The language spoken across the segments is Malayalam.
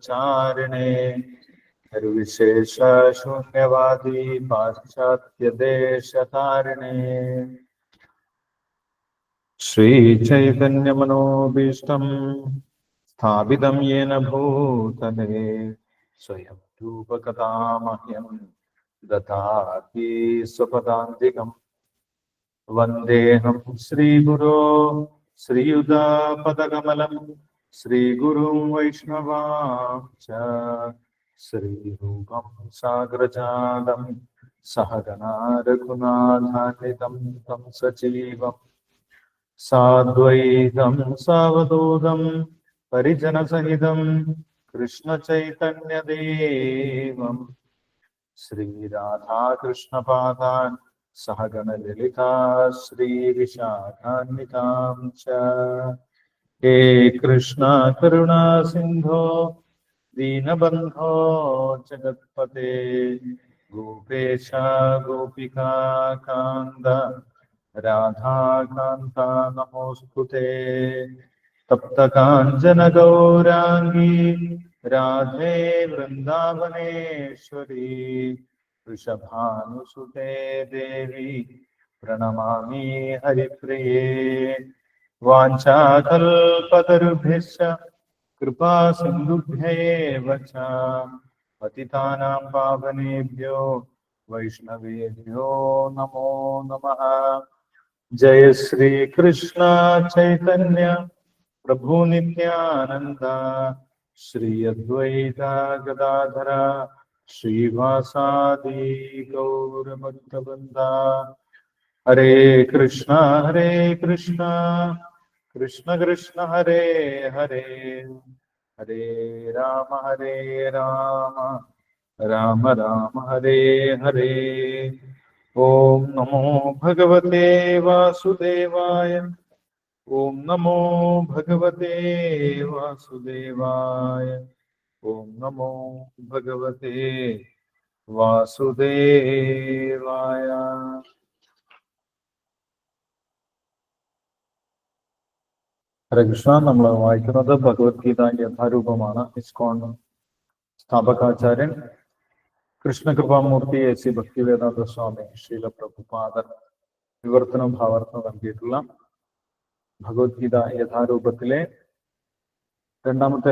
चारिणे निर्विशेष शून्यवादी पाश्चात्य देश तारिणे श्री चैतन्य मनोभीष्टं स्थापितं येन भूतले स्वयं रूपकथा मह्यं ददाति स्वपदान्तिकम् वन्देऽहं श्रीगुरो श्रीयुतापदकमलं श्रीगुरुं वैष्णवांश्च श्रीरूपं साग्रजातं सहगना रघुनाथान्वितं तं सजीवम् साद्वैतं सावधूतं परिजनसहितं कृष्णचैतन्यदेवं श्रीराधाकृष्णपादान् सहगणललिता श्रीविशाखान्वितां च हे कृष्ण करुणा सिन्धो दीनबन्धो जगत्पते गोपेश गोपिका कान्त राधाकान्ता नमोऽस्तुते तप्तकाञ्चन गौराङ्गी राधे वृन्दावनेश्वरी वृषभानुसुते देवी प्रणमामि हरिप्रिये वाञ्छाकल्पतरुभ्यश्च कृपा सिन्धुभ्यैव च पतितानां पावनेभ्यो वैष्णवेभ्यो नमो नमः। जय श्री कृष्ण चैतन्य प्रभु नित्यानंद श्री अद्वैत गदाधर श्रीवासादि गौर भक्तवृंद हरे कृष्ण कृष्ण कृष्ण हरे हरे हरे राम राम राम हरे हरे। ओम नमो भगवते वासुदेवाय ओम नमो भगवते वासुदेवाय ओम नमो भगवते वासुदेवाय। ഹരേ കൃഷ്ണ. നമ്മൾ വായിക്കുന്നത് ഭഗവത്ഗീത യഥാരൂപമാണ്. ഇസ്കോൺ സ്ഥാപകാചാര്യൻ കൃഷ്ണകൃപാമൂർത്തി എ.സി. ഭക്തിവേദാന്ത സ്വാമി ശ്രീല പ്രഭുപാദർ വിവർത്തനം ഭാവാർത്ഥം നൽകിയിട്ടുള്ള ഭഗവത്ഗീത യഥാരൂപത്തിലെ രണ്ടാമത്തെ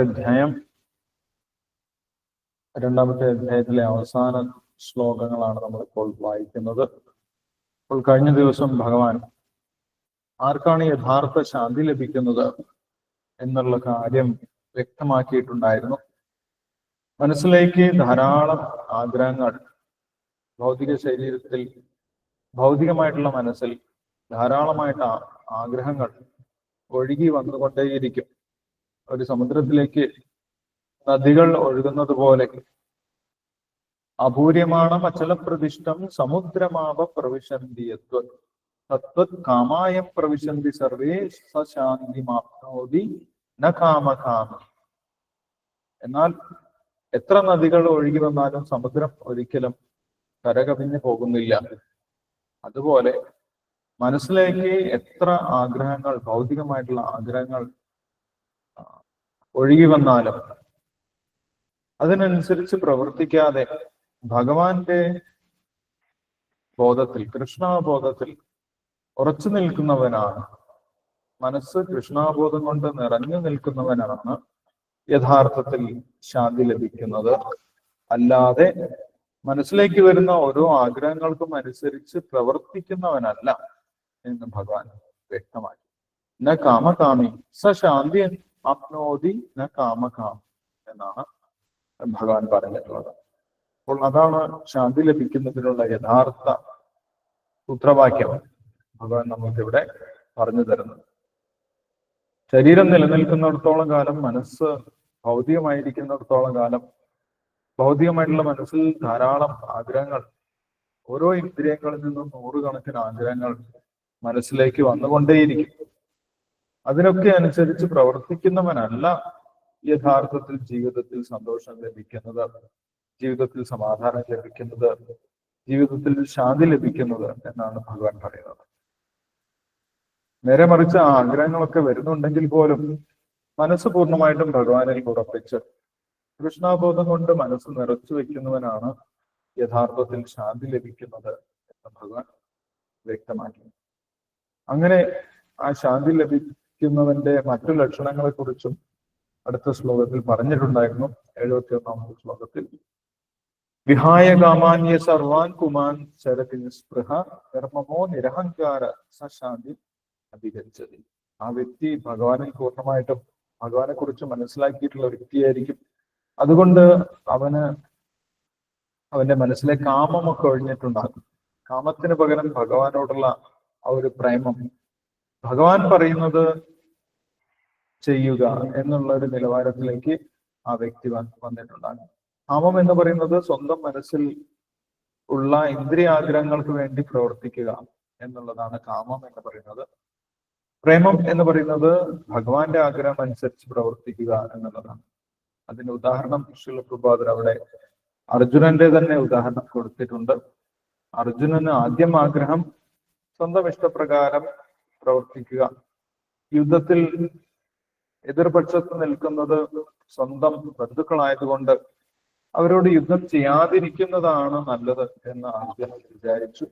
അധ്യായത്തിലെ അവസാന ശ്ലോകങ്ങളാണ് നമ്മളിപ്പോൾ വായിക്കുന്നത്. അപ്പോൾ കഴിഞ്ഞ ദിവസം ഭഗവാൻ ആർക്കാണ് യഥാർത്ഥ ശാന്തി ലഭിക്കുന്നത് എന്നുള്ള കാര്യം വ്യക്തമാക്കിയിട്ടുണ്ടായിരുന്നു. മനസ്സിലേക്ക് ധാരാളം ആഗ്രഹങ്ങൾ, ഭൗതിക ശരീരത്തിൽ ഭൗതികമായിട്ടുള്ള മനസ്സിൽ ധാരാളമായിട്ട് ആഗ്രഹങ്ങൾ ഒഴുകി വന്നുകൊണ്ടേയിരിക്കും. ഒരു സമുദ്രത്തിലേക്ക് നദികൾ ഒഴുകുന്നത് പോലെ അപൂര്യമാണ് അചലപ്രതിഷ്ഠം സമുദ്രമാവ പ്രവിശന്തി തത്വത് കാമായം പ്രവിശന്തി സർവേ സശാന്തിമാപ്നോതി ന കാമകാമി. എന്നാൽ എത്ര നദികൾ ഒഴുകി വന്നാലും സമുദ്രം ഒരിക്കലും കരകവിഞ്ഞു പോകുന്നില്ല. അതുപോലെ മനസ്സിലേക്ക് എത്ര ആഗ്രഹങ്ങൾ, ഭൗതികമായിട്ടുള്ള ആഗ്രഹങ്ങൾ ഒഴുകി വന്നാലും അതിനനുസരിച്ച് പ്രവർത്തിക്കാതെ ഭഗവാന്റെ ബോധത്തിൽ, കൃഷ്ണബോധത്തിൽ ഉറച്ചു നിൽക്കുന്നവനാണ്, മനസ്സ് കൃഷ്ണബോധം കൊണ്ട് നിറഞ്ഞു നിൽക്കുന്നവനാണ് യഥാർത്ഥത്തിൽ ശാന്തി ലഭിക്കുന്നത്. അല്ലാതെ മനസ്സിലേക്ക് വരുന്ന ഓരോ ആഗ്രഹങ്ങൾക്കും അനുസരിച്ച് പ്രവർത്തിക്കുന്നവനല്ല എന്ന് ഭഗവാൻ വ്യക്തമാക്കി. ന കാമകാമി സ ശാന്തി ആപ്നോതി ന കാമകാമി എന്നാണ് ഭഗവാൻ പറഞ്ഞിട്ടുള്ളത്. അപ്പോൾ അതാണ് ശാന്തി ലഭിക്കുന്നതിനുള്ള യഥാർത്ഥ സൂത്രവാക്യം ഭഗവാൻ നമുക്കിവിടെ പറഞ്ഞു തരുന്നത്. ശരീരം നിലനിൽക്കുന്നിടത്തോളം കാലം, മനസ്സ് ഭൗതികമായിരിക്കുന്നിടത്തോളം കാലം, ഭൗതികമായിട്ടുള്ള മനസ്സിൽ ധാരാളം ആഗ്രഹങ്ങൾ, ഓരോ ഇന്ദ്രിയങ്ങളിൽ നിന്നും നൂറുകണക്കിന് ആഗ്രഹങ്ങൾ മനസ്സിലേക്ക് വന്നുകൊണ്ടേയിരിക്കും. അതിനൊക്കെ അനുസരിച്ച് പ്രവർത്തിക്കുന്നവനല്ല യഥാർത്ഥത്തിൽ ജീവിതത്തിൽ സന്തോഷം ലഭിക്കുന്നത്, ജീവിതത്തിൽ സമാധാനം ലഭിക്കുന്നത്, ജീവിതത്തിൽ ശാന്തി ലഭിക്കുന്നത് എന്നാണ് ഭഗവാൻ പറയുന്നത്. നേരെ മറിച്ച് ആഗ്രഹങ്ങളൊക്കെ വരുന്നുണ്ടെങ്കിൽ പോലും മനസ്സ് പൂർണ്ണമായിട്ടും ഭഗവാനിൽ ഉറപ്പിച്ച് കൃഷ്ണാബോധം കൊണ്ട് മനസ്സ് നിറച്ചു വെക്കുന്നവനാണ് യഥാർത്ഥത്തിൽ ശാന്തി ലഭിക്കുന്നത് എന്ന് ഭഗവാൻ വ്യക്തമാക്കി. അങ്ങനെ ആ ശാന്തി ലഭിക്കുന്നവന്റെ മറ്റു ലക്ഷണങ്ങളെ കുറിച്ചും അടുത്ത ശ്ലോകത്തിൽ പറഞ്ഞിട്ടുണ്ടായിരുന്നു. 71ാമത്തെ ശ്ലോകത്തിൽ വിഹായ കാമാന്യ സർവാൻ കുമാൻ ചരതി നിസ്പൃഹ ധർമ്മമോ നിരഹങ്കാര സശാന്തി അധികരിച്ചത്. ആ വ്യക്തി ഭഗവാനിൽ പൂർണ്ണമായിട്ടും ഭഗവാനെ കുറിച്ച് മനസ്സിലാക്കിയിട്ടുള്ള വ്യക്തിയായിരിക്കും. അതുകൊണ്ട് അവന്റെ മനസ്സിലെ കാമമൊക്കെ ഒഴിഞ്ഞിട്ടുണ്ടാകും. കാമത്തിന് പകരം ഭഗവാനോടുള്ള ആ ഒരു പ്രേമം, ഭഗവാൻ പറയുന്നത് ചെയ്യുക എന്നുള്ള ഒരു നിലവാരത്തിലേക്ക് ആ വ്യക്തി വന്നിട്ടുണ്ടാകും. കാമം എന്ന് പറയുന്നത് സ്വന്തം മനസ്സിൽ ഉള്ള ഇന്ദ്രിയാഗ്രഹങ്ങൾക്ക് വേണ്ടി പ്രവർത്തിക്കുക എന്നുള്ളതാണ് കാമം എന്ന് പറയുന്നത്. പ്രേമം എന്ന് പറയുന്നത് ഭഗവാന്റെ ആഗ്രഹം അനുസരിച്ച് പ്രവർത്തിക്കുക എന്നുള്ളതാണ്. അതിന് ഉദാഹരണം ശ്രീല പ്രഭുപാദർ അവിടെ അർജുനന്റെ തന്നെ ഉദാഹരണം കൊടുത്തിട്ടുണ്ട്. അർജുനന് ആദ്യം ആഗ്രഹം സ്വന്തം ഇഷ്ടപ്രകാരം പ്രവർത്തിക്കുക. യുദ്ധത്തിൽ എതിർപക്ഷത്ത് നിൽക്കുന്നത് സ്വന്തം ബന്ധുക്കളായതുകൊണ്ട് അവരോട് യുദ്ധം ചെയ്യാതിരിക്കുന്നതാണ് നല്ലത് എന്ന് ആദ്യം വിചാരിച്ചു.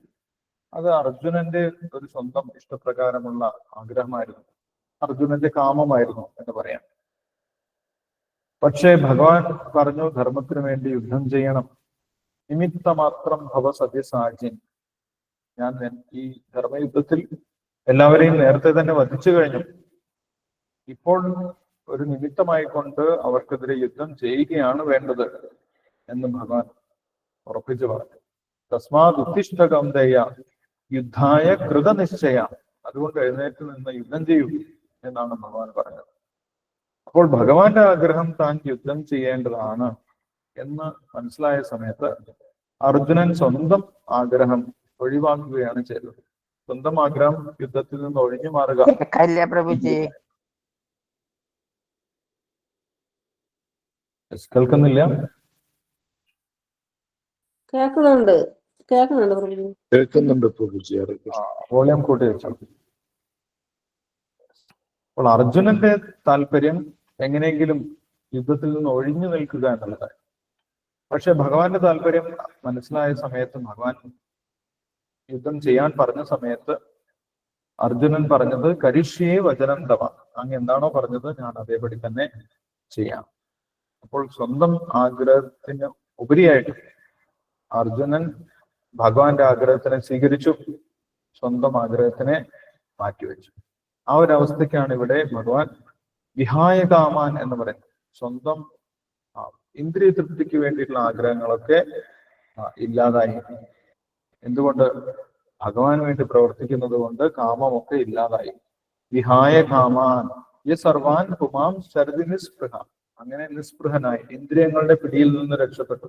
അത് അർജുനന്റെ ഒരു സ്വന്തം ഇഷ്ടപ്രകാരമുള്ള ആഗ്രഹമായിരുന്നു, അർജുനന്റെ കാമമായിരുന്നു എന്ന് പറയാം. പക്ഷേ ഭഗവാൻ പറഞ്ഞു, ധർമ്മത്തിന് വേണ്ടി യുദ്ധം ചെയ്യണം. നിമിത്തമാത്രം ഭവ സത്യസാജ്യൻ. ഞാൻ ഈ ധർമ്മയുദ്ധത്തിൽ എല്ലാവരെയും നേരത്തെ തന്നെ വധിച്ചു കഴിഞ്ഞു. ഇപ്പോൾ ഒരു നിമിത്തമായിക്കൊണ്ട് അവർക്കെതിരെ യുദ്ധം ചെയ്യുകയാണ് വേണ്ടത് എന്ന് ഭഗവാൻ ഉറപ്പിച്ചു പറഞ്ഞു. തസ്മാത് ഉത്തിഷ്ഠ കൗന്ദേയ യുദ്ധായ കൃതനിശ്ചയ. അതുകൊണ്ട് എഴുന്നേറ്റ് നിന്ന് യുദ്ധം ചെയ്യൂ എന്നാണ് ഭഗവാൻ പറഞ്ഞത്. അപ്പോൾ ഭഗവാന്റെ ആഗ്രഹം താൻ യുദ്ധം ചെയ്യേണ്ടതാണ് എന്ന് മനസ്സിലായ സമയത്ത് അർജുനൻ സ്വന്തം ആഗ്രഹം ഒഴിവാക്കുകയാണ് ചെയ്തത്. സ്വന്തം ആഗ്രഹം യുദ്ധത്തിൽ നിന്ന് ഒഴിഞ്ഞു മാറുക. കേൾക്കുന്നില്ല? കേൾക്കുന്നുണ്ട് പ്രഭുജി. വോളിയം കൂട്ടി വെച്ചാൽ. അപ്പോൾ അർജുനന്റെ താല്പര്യം എങ്ങനെയെങ്കിലും യുദ്ധത്തിൽ നിന്ന് ഒഴിഞ്ഞു നിൽക്കുക എന്നുള്ളതാണ്. പക്ഷെ ഭഗവാന്റെ താല്പര്യം മനസ്സിലായ സമയത്ത്, ഭഗവാൻ യുദ്ധം ചെയ്യാൻ പറഞ്ഞ സമയത്ത് അർജുനൻ പറഞ്ഞത് കരിഷ്യേ വചനം തവ. അങ്ങ് എന്താണോ പറഞ്ഞത് ഞാൻ അതേപടി തന്നെ ചെയ്യാം. അപ്പോൾ സ്വന്തം ആഗ്രഹത്തിന് ഉപരിയായിട്ട് അർജുനൻ ഭഗവാന്റെ ആഗ്രഹത്തിനെ സ്വീകരിച്ചു, സ്വന്തം ആഗ്രഹത്തിനെ മാറ്റിവെച്ചു. ആ ഒരു അവസ്ഥയ്ക്കാണ് ഇവിടെ ഭഗവാൻ വിഹായ കാമാൻ എന്ന് പറയുന്നത്. സ്വന്തം ഇന്ദ്രിയ തൃപ്തിക്ക് വേണ്ടിയിട്ടുള്ള ആഗ്രഹങ്ങളൊക്കെ ഇല്ലാതായി. എന്തുകൊണ്ട്? ഭഗവാന് വേണ്ടി പ്രവർത്തിക്കുന്നത് കൊണ്ട് കാമമൊക്കെ ഇല്ലാതായി. വിഹായ കാമാൻ യ സർവാൻ പുമാം ശരതി നിസ്പൃഹ. അങ്ങനെ നിസ്പൃഹനായി ഇന്ദ്രിയങ്ങളുടെ പിടിയിൽ നിന്ന് രക്ഷപ്പെട്ടു.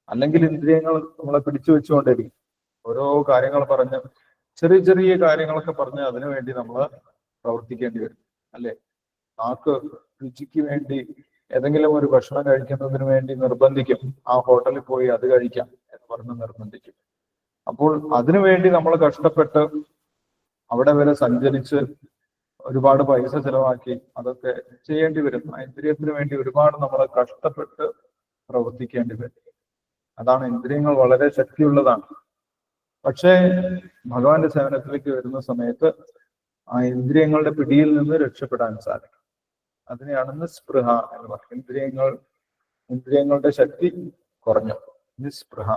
അല്ലെങ്കിൽ ഇന്ദ്രിയങ്ങൾ നമ്മളെ പിടിച്ചു വെച്ചുകൊണ്ടിരിക്കും. ഓരോ കാര്യങ്ങൾ പറഞ്ഞ്, ചെറിയ ചെറിയ കാര്യങ്ങളൊക്കെ പറഞ്ഞ് അതിനു വേണ്ടി നമ്മൾ പ്രവർത്തിക്കേണ്ടി വരും, അല്ലെ? നാക്ക് രുചിക്ക് വേണ്ടി ഏതെങ്കിലും ഒരു ഭക്ഷണം കഴിക്കുന്നതിന് വേണ്ടി നിർബന്ധിക്കും. ആ ഹോട്ടലിൽ പോയി അത് കഴിക്കാം എന്ന് പറഞ്ഞ് നിർബന്ധിക്കും. അപ്പോൾ അതിനുവേണ്ടി നമ്മൾ കഷ്ടപ്പെട്ട് അവിടെ വരെ സഞ്ചരിച്ച് ഒരുപാട് പൈസ ചെലവാക്കി അതൊക്കെ ചെയ്യേണ്ടി വരും. ആ ഇന്ദ്രിയത്തിന് വേണ്ടി ഒരുപാട് നമ്മൾ കഷ്ടപ്പെട്ട് പ്രവർത്തിക്കേണ്ടി വരും. അതാണ്, ഇന്ദ്രിയങ്ങൾ വളരെ ശക്തിയുള്ളതാണ്. പക്ഷേ ഭഗവാന്റെ സേവനത്തിലേക്ക് വരുന്ന സമയത്ത് ആ ഇന്ദ്രിയങ്ങളുടെ പിടിയിൽ നിന്ന് രക്ഷപ്പെടാൻ സാധിക്കും. അതിനെയാണ് നിസ്പൃഹ എന്ന് പറയുന്നത്. ഇന്ദ്രിയങ്ങളുടെ ശക്തി കുറഞ്ഞു. നിസ്പൃഹ.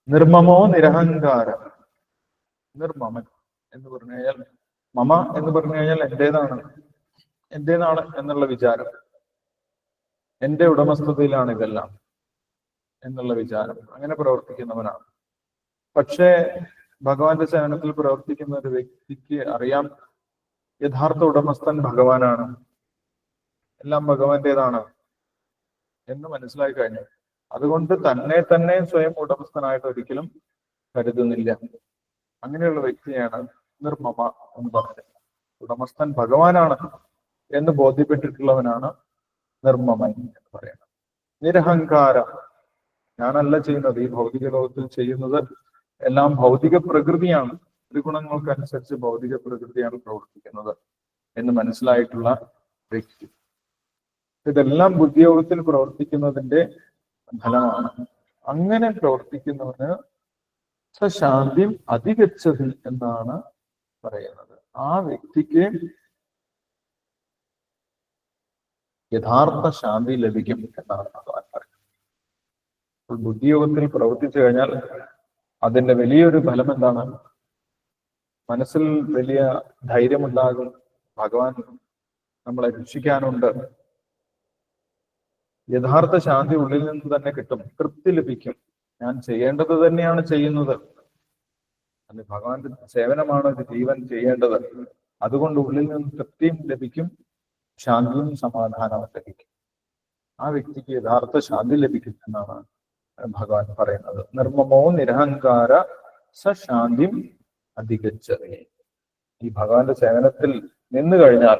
നിർമ്മമോ നിരഹങ്കാരം. നിർമ്മമൻ എന്ന് പറഞ്ഞു കഴിഞ്ഞാൽ, മമ എന്ന് പറഞ്ഞു കഴിഞ്ഞാൽ എന്റേതാണ് എന്നുള്ള വിചാരം, എന്റെ ഉടമസ്ഥതയിലാണ് ഇതെല്ലാം എന്നുള്ള വിചാരം, അങ്ങനെ പ്രവർത്തിക്കുന്നവനാണ്. പക്ഷേ ഭഗവാന്റെ സേവനത്തിൽ പ്രവർത്തിക്കുന്ന ഒരു വ്യക്തിക്ക് അറിയാം, യഥാർത്ഥ ഉടമസ്ഥൻ ഭഗവാനാണ്, എല്ലാം ഭഗവാന്റേതാണ് എന്ന് മനസ്സിലാക്കി കഴിഞ്ഞു. അതുകൊണ്ട് തന്നെ സ്വയം ഉടമസ്ഥനായിട്ട് ഒരിക്കലും കരുതുന്നില്ല. അങ്ങനെയുള്ള വ്യക്തിയാണ് നിർമ്മമ എന്ന് പറഞ്ഞത്. ഉടമസ്ഥൻ ഭഗവാനാണ് എന്ന് ബോധ്യപ്പെട്ടിട്ടുള്ളവനാണ് നിർമ്മമൻ എന്ന് പറയുന്നത്. നിരഹങ്കാരം. ഞാനല്ല ചെയ്യുന്നത്, ഈ ഭൗതിക ലോകത്തിൽ ചെയ്യുന്നത് എല്ലാം ഭൗതിക പ്രകൃതിയാണ്, ത്രിഗുണങ്ങൾക്കനുസരിച്ച് ഭൗതിക പ്രകൃതിയാണ് പ്രവർത്തിക്കുന്നത് എന്ന് മനസ്സിലായിട്ടുള്ള വ്യക്തി. ഇതെല്ലാം ബുദ്ധിയോഗത്തിൽ പ്രവർത്തിക്കുന്നതിന്റെ ഫലമാണ്. അങ്ങനെ പ്രവർത്തിക്കുന്നവന് സശാന്തിം അധിഗച്ഛതി എന്നാണ് പറയുന്നത്. ആ വ്യക്തിക്ക് യഥാർത്ഥ ശാന്തി ലഭിക്കും എന്നാണ് ഭഗവാൻ പറയുന്നത്. അപ്പോൾ ബുദ്ധിയോഗത്തിൽ പ്രവർത്തിച്ചു കഴിഞ്ഞാൽ അതിന്റെ വലിയൊരു ഫലം എന്താണ്? മനസ്സിൽ വലിയ ധൈര്യമുണ്ടാകും. ഭഗവാൻ നമ്മളെ രക്ഷിക്കാനുണ്ട്. യഥാർത്ഥ ശാന്തി ഉള്ളിൽ നിന്ന് തന്നെ കിട്ടും. തൃപ്തി ലഭിക്കും. ഞാൻ ചെയ്യേണ്ടത് തന്നെയാണ് ചെയ്യുന്നത്. അത് ഭഗവാന്റെ സേവനമാണ് ഒരു ജീവൻ ചെയ്യേണ്ടത്. അതുകൊണ്ട് ഉള്ളിൽ നിന്ന് തൃപ്തിയും ലഭിക്കും, ശാന്തിയും സമാധാനവും ലഭിക്കും. ആ വ്യക്തിക്ക് യഥാർത്ഥ ശാന്തി ലഭിക്കും എന്നാണ് ഭഗവാൻ പറയുന്നത്. നിർമ്മമോ നിരഹങ്കാര സശാന്തിം അധിഗച്ഛതി. ഈ ഭഗവാന്റെ സേവനത്തിൽ നിന്നു കഴിഞ്ഞാൽ,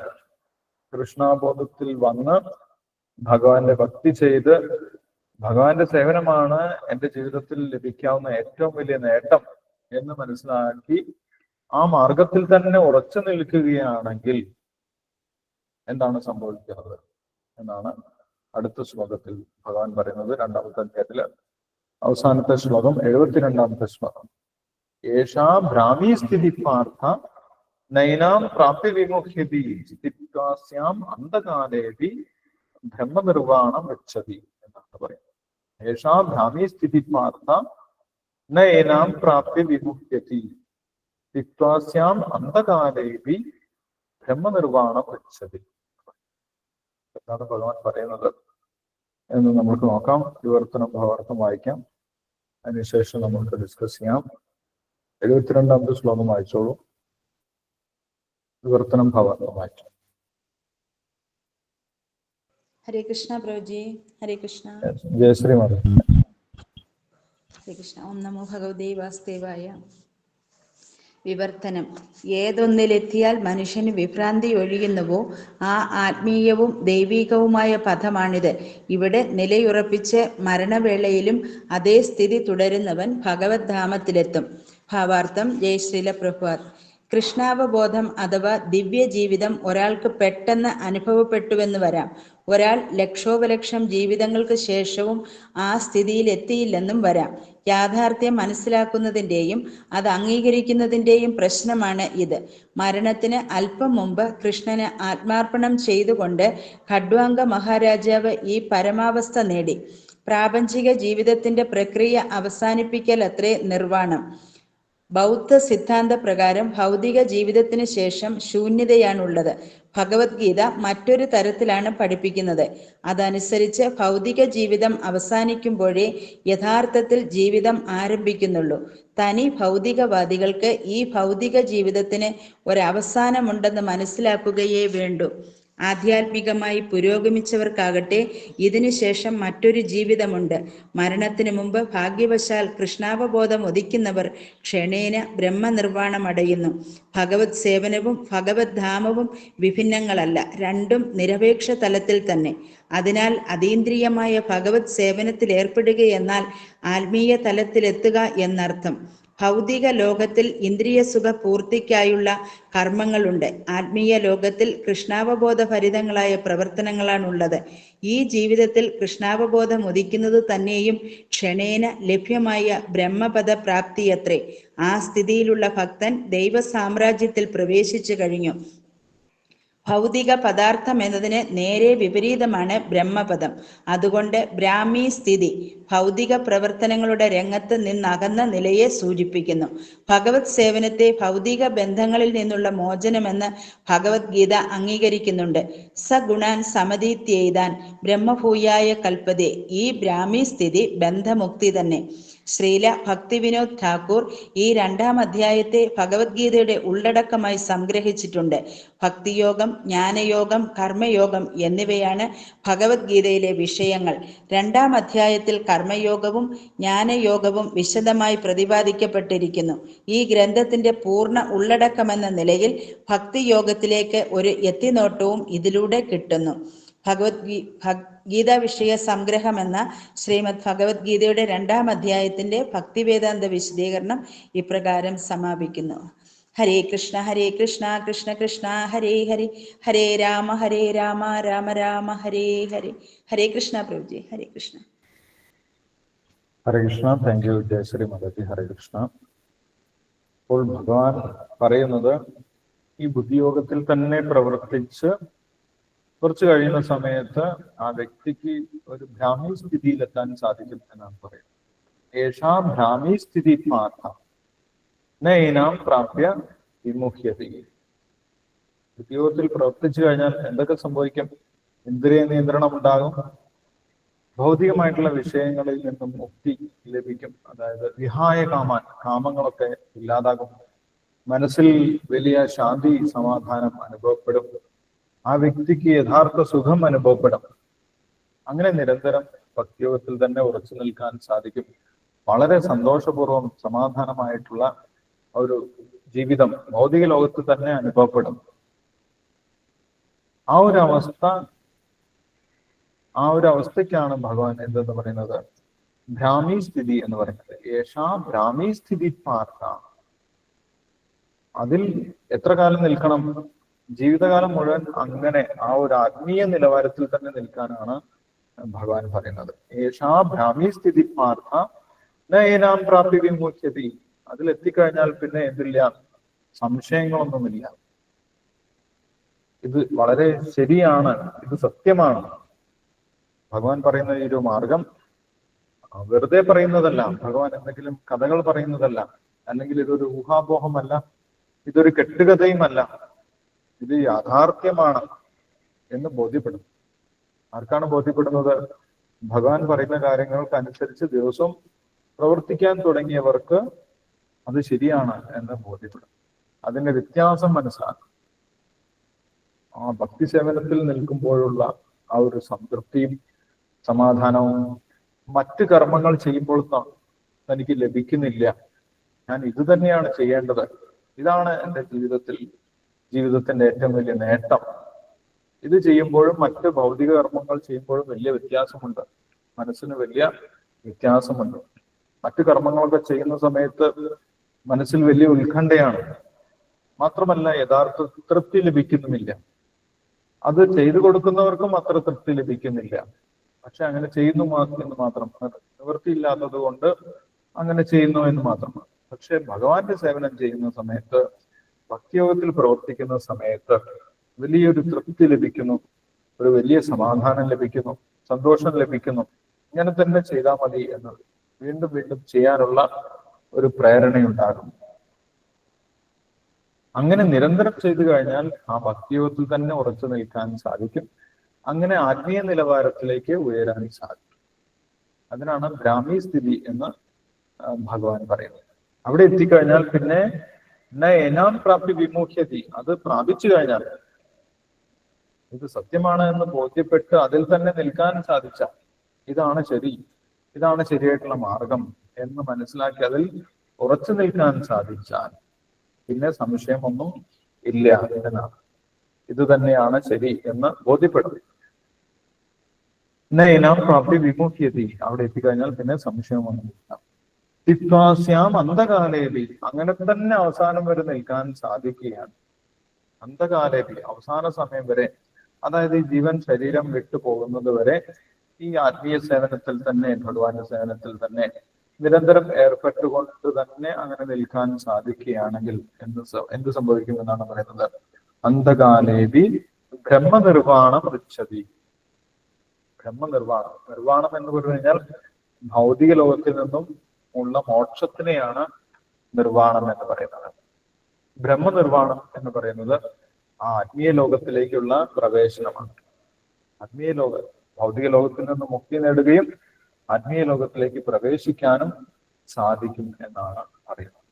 കൃഷ്ണബോധത്തിൽ വന്ന് ഭഗവാന്റെ ഭക്തി ചെയ്ത്, ഭഗവാന്റെ സേവനമാണ് എൻ്റെ ജീവിതത്തിൽ ലഭിക്കാവുന്ന ഏറ്റവും വലിയ നേട്ടം എന്ന് മനസ്സിലാക്കി ആ മാർഗത്തിൽ തന്നെ ഉറച്ചു നിൽക്കുകയാണെങ്കിൽ എന്താണ് സംഭവിക്കുന്നത് എന്നാണ് അടുത്ത ശ്ലോകത്തിൽ ഭഗവാൻ പറയുന്നത്. രണ്ടാമത്തെ അധ്യായത്തില് അവസാനത്തെ ശ്ലോകം, 72ാമത്തെ ശ്ലോകം. ഏഷാ ഭ്രാമീ സ്ഥിതി പാർത്ഥ നൈനാം പ്രാപ്തി വിമുഖ്യതി സ്ഥിത്വാസ്യാം അന്ധകാലേപി ബ്രഹ്മനിർവാണം ഗച്ഛതി എന്നാണ് പറയുന്നത്. ഏഷാ ഭ്രാമീ സ്ഥിതി പാർത്ഥ നൈനാം പ്രാപ്തി വിമുഖ്യതി സ്ഥിത്വാസ്യാം അന്ധകാലേപി ബ്രഹ്മനിർവാണം ഗച്ഛതി എന്നാണ് ഭഗവാൻ പറയുന്നത് എന്ന് നമുക്ക് നോക്കാം. വിവർത്തനം ഭാവാർത്ഥം വായിക്കാം. അതിനുശേഷം നമുക്ക് ഡിസ്കസ് ചെയ്യാം. 72ാമത്തെ ശ്ലോകം വായിച്ചോളൂ. വിവർത്തനം ഭാവാർത്ഥം വായിക്കാം. ഹരേ കൃഷ്ണ പ്രഭുജി. ഹരേ കൃഷ്ണ. ജയശ്രീ മാധവ്. ഹരേ കൃഷ്ണ. ഓം നമോ ഭഗവതേ വാസുദേവായ. വിവർത്തനം. ഏതൊന്നിലെത്തിയാൽ മനുഷ്യന് വിഭ്രാന്തി ഒഴിയുന്നുവോ ആ ആത്മീയവും ദൈവീകവുമായ പഥമാണിത്. ഇവിടെ നിലയുറപ്പിച്ച് മരണവേളയിലും അതേ സ്ഥിതി തുടരുന്നവൻ ഭഗവത് ധാമത്തിലെത്തും. ഭാവാർത്ഥം. ജയശ്രീല പ്രഭുപാദ്. കൃഷ്ണാവബോധം അഥവാ ദിവ്യ ജീവിതം ഒരാൾക്ക് പെട്ടെന്ന് അനുഭവപ്പെട്ടുവെന്ന് വരാം. ഒരാൾ ലക്ഷോപലക്ഷം ജീവിതങ്ങൾക്ക് ശേഷവും ആ സ്ഥിതിയിൽ എത്തിയില്ലെന്നും വരാം. യാഥാർത്ഥ്യം മനസ്സിലാക്കുന്നതിൻ്റെയും അത് അംഗീകരിക്കുന്നതിൻ്റെയും പ്രശ്നമാണ് ഇത്. മരണത്തിന് അല്പം മുമ്പ് കൃഷ്ണന് ആത്മാർപ്പണം ചെയ്തുകൊണ്ട് ഖഡ്വാംഗ മഹാരാജാവ് ഈ പരമാവസ്ഥ നേടി. പ്രാപഞ്ചിക ജീവിതത്തിന്റെ പ്രക്രിയ അവസാനിപ്പിക്കൽ അത്രേ നിർവാണം. ബൗദ്ധ സിദ്ധാന്ത പ്രകാരം ഭൗതിക ജീവിതത്തിന് ശേഷം ശൂന്യതയാണുള്ളത്. ഭഗവത്ഗീത മറ്റൊരു തരത്തിലാണ് പഠിപ്പിക്കുന്നത്. അതനുസരിച്ച് ഭൗതിക ജീവിതം അവസാനിക്കുമ്പോഴേ യഥാർത്ഥത്തിൽ ജീവിതം ആരംഭിക്കുന്നുള്ളൂ. തനി ഭൗതികവാദികൾക്ക് ഈ ഭൗതിക ജീവിതത്തിന് ഒരവസാനമുണ്ടെന്ന് മനസ്സിലാക്കുകയേ വേണ്ടൂ. ആധ്യാത്മികമായി പുരോഗമിച്ചവർക്കാകട്ടെ ഇതിനുശേഷം മറ്റൊരു ജീവിതമുണ്ട്. മരണത്തിന് മുമ്പ് ഭാഗ്യവശാൽ കൃഷ്ണാവബോധം ഉദിക്കുന്നവർ ക്ഷണേന ബ്രഹ്മനിർവാണം അടയുന്നു. ഭഗവത് സേവനവും ഭഗവത് ധാമവും വിഭിന്നങ്ങളല്ല, രണ്ടും നിരപേക്ഷ തലത്തിൽ തന്നെ. അതിനാൽ അതീന്ദ്രിയമായ ഭഗവത് സേവനത്തിൽ ഏർപ്പെടുകയെന്നാൽ ആത്മീയ തലത്തിലെത്തുക എന്നർത്ഥം. ഭൗതിക ലോകത്തിൽ ഇന്ദ്രിയ സുഖ പൂർത്തിക്കായുള്ള കർമ്മങ്ങളുണ്ട്. ആത്മീയ ലോകത്തിൽ കൃഷ്ണാവബോധഭരിതങ്ങളായ പ്രവർത്തനങ്ങളാണുള്ളത്. ഈ ജീവിതത്തിൽ കൃഷ്ണാവബോധം ഉദിക്കുന്നത് തന്നെയും ക്ഷണേന ലഭ്യമായ ബ്രഹ്മപദ പ്രാപ്തിയത്രേ. ആ സ്ഥിതിയിലുള്ള ഭക്തൻ ദൈവ സാമ്രാജ്യത്തിൽ പ്രവേശിച്ചു കഴിഞ്ഞു. ഭൗതിക പദാർത്ഥം എന്നതിന് നേരെ വിപരീതമാണ് ബ്രഹ്മപദം. അതുകൊണ്ട് ബ്രാഹ്മീ സ്ഥിതി ഭൗതിക പ്രവർത്തനങ്ങളുടെ രംഗത്ത് നിന്നകന്ന നിലയെ സൂചിപ്പിക്കുന്നു. ഭഗവത് സേവനത്തെ ഭൗതിക ബന്ധങ്ങളിൽ നിന്നുള്ള മോചനമെന്ന് ഭഗവത്ഗീത അംഗീകരിക്കുന്നുണ്ട്. സഗുണാൻ സമതീത്യേതാൻ ബ്രഹ്മഭൂയായ കൽപ്പതേ. ഈ ബ്രാഹ്മീ സ്ഥിതി ബന്ധമുക്തി തന്നെ. ശ്രീല ഭക്തിവിനോദ് ഠാക്കൂർ ഈ 2ാം അധ്യായത്തെ ഭഗവത്ഗീതയുടെ ഉള്ളടക്കമായി സംഗ്രഹിച്ചിട്ടുണ്ട്. ഭക്തിയോഗം, ജ്ഞാനയോഗം, കർമ്മയോഗം എന്നിവയാണ് ഭഗവത്ഗീതയിലെ വിഷയങ്ങൾ. 2ാം അധ്യായത്തിൽ കർമ്മയോഗവും ജ്ഞാനയോഗവും വിശദമായി പ്രതിപാദിക്കപ്പെട്ടിരിക്കുന്നു. ഈ ഗ്രന്ഥത്തിന്റെ പൂർണ്ണ ഉള്ളടക്കമെന്ന നിലയിൽ ഭക്തിയോഗത്തിലേക്ക് ഒരു എത്തിനോട്ടവും ഇതിലൂടെ കിട്ടുന്നു. ഗീതാ വിഷയ സംഗ്രഹം എന്ന ശ്രീമദ് ഭഗവത്ഗീതയുടെ 2ാം അധ്യായത്തിന്റെ ഭക്തിവേദാന്ത വിശദീകരണം ഇപ്രകാരം സമാപിക്കുന്നു. ഹരേ കൃഷ്ണ കൃഷ്ണ കൃഷ്ണ ഹരേ ഹരേ, ഹരേ രാമ രാമ രാമ ഹരേ ഹരേ. ഹരേ കൃഷ്ണ പ്രഭുജി, ഹരേ കൃഷ്ണ. ഹരേ കൃഷ്ണ. താങ്ക് യു ജയശ്രീ മദത്തി. ഹരേ കൃഷ്ണ. അപ്പോൾ ഭഗവാൻ പറയുന്നത് ഈ ബുദ്ധിയോഗത്തിൽ തന്നെ പ്രവർത്തിച്ച് കുറച്ച് കഴിയുന്ന സമയത്ത് ആ വ്യക്തിക്ക് ഒരു ഭ്രാമി സ്ഥിതിയിലെത്താൻ സാധിക്കും എന്നാണ് പറയുന്നത്. ഏഷാ ഭ്രാമി സ്ഥിതി മാർഗം നൈനാം പ്രാപ്യ വിമുഖ്യതി. ബുദ്ധിയോഗത്തിൽ പ്രവർത്തിച്ചു കഴിഞ്ഞാൽ എന്തൊക്കെ സംഭവിക്കും? ഇന്ദ്രിയ നിയന്ത്രണം ഉണ്ടാകും, ഭൗതികമായിട്ടുള്ള വിഷയങ്ങളിൽ നിന്നും മുക്തി ലഭിക്കും. അതായത് വിഹായ കാമങ്ങളൊക്കെ ഇല്ലാതാകും. മനസ്സിൽ വലിയ ശാന്തി സമാധാനം അനുഭവപ്പെടും. ആ വ്യക്തിക്ക് യഥാർത്ഥ സുഖം അനുഭവപ്പെടും. അങ്ങനെ നിരന്തരം ഭക്തിയോഗത്തിൽ തന്നെ ഉറച്ചു നിൽക്കാൻ സാധിക്കും. വളരെ സന്തോഷപൂർവ്വം സമാധാനമായിട്ടുള്ള ഒരു ജീവിതം ഭൗതിക ലോകത്ത് തന്നെ അനുഭവപ്പെടും. ആ ഒരു അവസ്ഥയ്ക്കാണ് ഭഗവാൻ എന്തെന്ന് പറയുന്നത്? ഭ്രാമി സ്ഥിതി എന്ന് പറയുന്നത്. ഏഷാ ഭ്രാമി സ്ഥിതി പാർത്ത. അതിൽ എത്ര കാലം നിൽക്കണം? ജീവിതകാലം മുഴുവൻ അങ്ങനെ ആ ഒരു ആത്മീയ നിലവാരത്തിൽ തന്നെ നിൽക്കാനാണ് ഭഗവാൻ പറയുന്നത്. ഏഷാ ഭ്രാമി സ്ഥിതി പാർത്ത നയനാം പ്രാപ്തി വിമുഖ്യതി. അതിൽ എത്തിക്കഴിഞ്ഞാൽ പിന്നെ എന്തില്ല? സംശയങ്ങളൊന്നുമില്ല. ഇത് വളരെ ശരിയാണ്, ഇത് സത്യമാണ്. ഭഗവാൻ പറയുന്ന ഈ ഒരു മാർഗം വെറുതെ പറയുന്നതല്ല, ഭഗവാൻ എന്തെങ്കിലും കഥകൾ പറയുന്നതല്ല, അല്ലെങ്കിൽ ഇതൊരു ഊഹാപോഹമല്ല, ഇതൊരു കെട്ടുകഥയുമല്ല, ഇത് യാഥാർത്ഥ്യമാണ് എന്ന് ബോധ്യപ്പെടും. ആർക്കാണ് ബോധ്യപ്പെടുന്നത്? ഭഗവാൻ പറയുന്ന കാര്യങ്ങൾക്കനുസരിച്ച് ദിവസവും പ്രവർത്തിക്കാൻ തുടങ്ങിയവർക്ക് അത് ശരിയാണ് എന്ന് ബോധ്യപ്പെടും. അതിന്റെ വ്യത്യാസം മനസ്സിലാക്കും. ആ ഭക്തി സേവനത്തിൽ നിൽക്കുമ്പോഴുള്ള ആ ഒരു സംതൃപ്തിയും സമാധാനവും മറ്റ് കർമ്മങ്ങൾ ചെയ്യുമ്പോൾ തനിക്ക് ലഭിക്കുന്നില്ല. ഞാൻ ഇത് തന്നെയാണ് ചെയ്യേണ്ടത്, ഇതാണ് എൻ്റെ ജീവിതത്തിന്റെ ഏറ്റവും വലിയ നേട്ടം. ഇത് ചെയ്യുമ്പോഴും മറ്റ് ഭൗതിക കർമ്മങ്ങൾ ചെയ്യുമ്പോഴും വലിയ വ്യത്യാസമുണ്ട്. മനസ്സിന് വലിയ വ്യത്യാസമുണ്ട്. മറ്റു കർമ്മങ്ങളൊക്കെ ചെയ്യുന്ന സമയത്ത് മനസ്സിൽ വലിയ ഉത്കണ്ഠയാണ്. മാത്രമല്ല യഥാർത്ഥ തൃപ്തി ലഭിക്കുന്നുമില്ല. അത് ചെയ്തു കൊടുക്കുന്നവർക്കും അത്ര തൃപ്തി ലഭിക്കുന്നില്ല. പക്ഷെ അങ്ങനെ ചെയ്യുന്നു എന്ന് മാത്രം, നിവൃത്തിയില്ലാത്തത് കൊണ്ട് അങ്ങനെ ചെയ്യുന്നു എന്ന് മാത്രമാണ്. പക്ഷെ ഭഗവാന്റെ സേവനം ചെയ്യുന്ന സമയത്ത്, ഭക്തിയോഗത്തിൽ പ്രവർത്തിക്കുന്ന സമയത്ത് വലിയൊരു തൃപ്തി ലഭിക്കുന്നു, ഒരു വലിയ സമാധാനം ലഭിക്കുന്നു, സന്തോഷം ലഭിക്കുന്നു. ഇങ്ങനെ തന്നെ ചെയ്താൽ മതി എന്നത് വീണ്ടും വീണ്ടും ചെയ്യാനുള്ള ഒരു പ്രേരണയുണ്ടാകും. അങ്ങനെ നിരന്തരം ചെയ്തു കഴിഞ്ഞാൽ ആ ഭക്തിയോഗത്തിൽ തന്നെ ഉറച്ചു നിൽക്കാൻ സാധിക്കും. അങ്ങനെ ആത്മീയ നിലവാരത്തിലേക്ക് ഉയരാൻ സാധിക്കും. അതിനാണ് ബ്രാഹ്മി സ്ഥിതി എന്ന് ഭഗവാൻ പറയുന്നത്. അവിടെ എത്തിക്കഴിഞ്ഞാൽ പിന്നെ ഏനാം പ്രാപ്തി വിമുഖ്യതി. അത് പ്രാപിച്ചു കഴിഞ്ഞാൽ, ഇത് സത്യമാണ് എന്ന് ബോധ്യപ്പെട്ട് അതിൽ തന്നെ നിൽക്കാൻ സാധിച്ച, ഇതാണ് ശരി, ഇതാണ് ശരിയായിട്ടുള്ള മാർഗം എന്ന് മനസ്സിലാക്കി അതിൽ ഉറച്ചു നിൽക്കാൻ സാധിച്ചാൽ പിന്നെ സംശയമൊന്നും ഇല്ല എന്നാണ്. ഇത് തന്നെയാണ് ശരി എന്ന് ബോധ്യപ്പെടും. നൈനാം പ്രാപ്തി വിമുഖ്യതി. അവിടെ എത്തിക്കഴിഞ്ഞാൽ പിന്നെ സംശയമൊന്നുമില്ല. ചിത്വാസ്യാം അന്ധകാലേപി. അങ്ങനെ തന്നെ അവസാനം വരെ നിൽക്കാൻ സാധിക്കുകയാണ്. അന്ധകാലേപി, അവസാന സമയം വരെ, അതായത് ഈ ജീവൻ ശരീരം വിട്ടു പോകുന്നത് വരെ ഈ ആത്മീയ സേവനത്തിൽ തന്നെ, ഭഗവാന്റെ സേവനത്തിൽ തന്നെ നിരന്തരം ഏർപ്പെട്ടുകൊണ്ട് തന്നെ അങ്ങനെ നിൽക്കാൻ സാധിക്കുകയാണെങ്കിൽ എന്ത് സംഭവിക്കുമെന്നാണ് പറയുന്നത്? അന്ധകാലേപി ബ്രഹ്മനിർവാണം പൃച്ഛതി. നിർവാണം എന്ന് പറഞ്ഞു കഴിഞ്ഞാൽ ഭൗതിക ലോകത്തിൽ നിന്നും ഉള്ള മോക്ഷത്തിനെയാണ് നിർവാണം എന്ന് പറയുന്നത്. ബ്രഹ്മനിർവാണം എന്ന് പറയുന്നത് ആ ആത്മീയ ലോകത്തിലേക്കുള്ള പ്രവേശനമാണ്. ഭൗതിക ലോകത്തിൽ നിന്ന് മുക്തി നേടുകയും ആത്മീയ ലോകത്തിലേക്ക് പ്രവേശിക്കാനും സാധിക്കും എന്നാണ് പറയുന്നത്.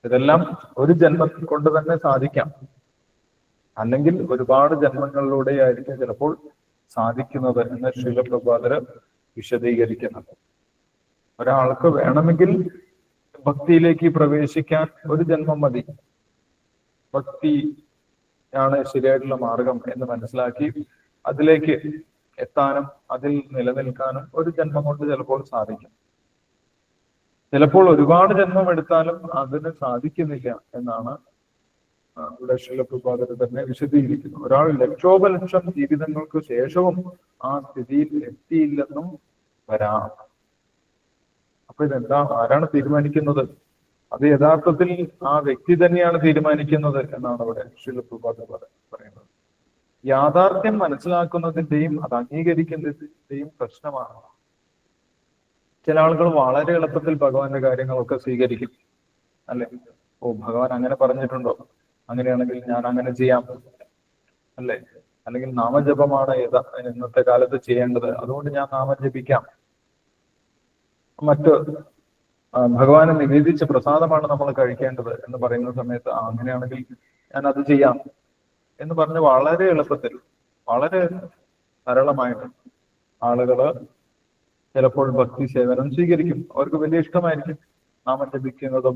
ഇതെല്ലാം ഒരു ജന്മത്തിൽ കൊണ്ട് തന്നെ സാധിക്കാം, അല്ലെങ്കിൽ ഒരുപാട് ജന്മങ്ങളിലൂടെ ആയിരിക്കും ചിലപ്പോൾ സാധിക്കുന്നത് എന്ന് ശ്രീല പ്രഭാകര് വിശദീകരിക്കുന്നുണ്ട്. ഒരാൾക്ക് വേണമെങ്കിൽ ഭക്തിയിലേക്ക് പ്രവേശിക്കാൻ ഒരു ജന്മം മതി. ഭക്തിയാണ് ശരിയായിട്ടുള്ള മാർഗം എന്ന് മനസ്സിലാക്കി അതിലേക്ക് എത്താനും അതിൽ നിലനിൽക്കാനും ഒരു ജന്മം കൊണ്ട് ചിലപ്പോൾ സാധിക്കും. ചിലപ്പോൾ ഒരുപാട് ജന്മം എടുത്താലും അതിന് സാധിക്കുന്നില്ല എന്നാണ് ഇവിടെ ശീലപ്രഭാതർ തന്നെ വിശദീകരിക്കുന്നു. ഒരാൾ ലക്ഷോപലക്ഷം ജീവിതങ്ങൾക്ക് ശേഷവും ആ സ്ഥിതിയിൽ എത്തിയില്ലെന്നും വരാം. അപ്പൊ ഇതെന്താണ്, ആരാണ് തീരുമാനിക്കുന്നത്? അത് യഥാർത്ഥത്തിൽ ആ വ്യക്തി തന്നെയാണ് തീരുമാനിക്കുന്നത് എന്നാണ് ഇവിടെ ശീലപ്രഭാതർ പറയുന്നത്. യാഥാർത്ഥ്യം മനസ്സിലാക്കുന്നതിന്റെയും അത് അംഗീകരിക്കുന്നതിന്റെയും പ്രശ്നമാണ്. ചില ആളുകൾ വളരെ എളുപ്പത്തിൽ ഭഗവാന്റെ കാര്യങ്ങളൊക്കെ സ്വീകരിക്കും, അല്ലെ? ഓ, ഭഗവാൻ അങ്ങനെ പറഞ്ഞിട്ടുണ്ടോ, അങ്ങനെയാണെങ്കിൽ ഞാൻ അങ്ങനെ ചെയ്യാം, അല്ലെ? അല്ലെങ്കിൽ നാമജപമാണ് ഇന്നത്തെ കാലത്ത് ചെയ്യേണ്ടത്, അതുകൊണ്ട് ഞാൻ നാമം ജപിക്കാം. മറ്റ് ഭഗവാനെ നിവേദിച്ച പ്രസാദമാണ് നമ്മൾ കഴിക്കേണ്ടത് എന്ന് പറയുന്ന സമയത്ത് അങ്ങനെയാണെങ്കിൽ ഞാൻ അത് ചെയ്യാം എന്ന് പറഞ്ഞ് വളരെ എളുപ്പത്തിൽ, വളരെ സരളമായിട്ട് ആളുകള് ചിലപ്പോൾ ഭക്തി സേവനം സ്വീകരിക്കും. അവർക്ക് വലിയ ഇഷ്ടമായിരിക്കും നാമം ജപിക്കുന്നതും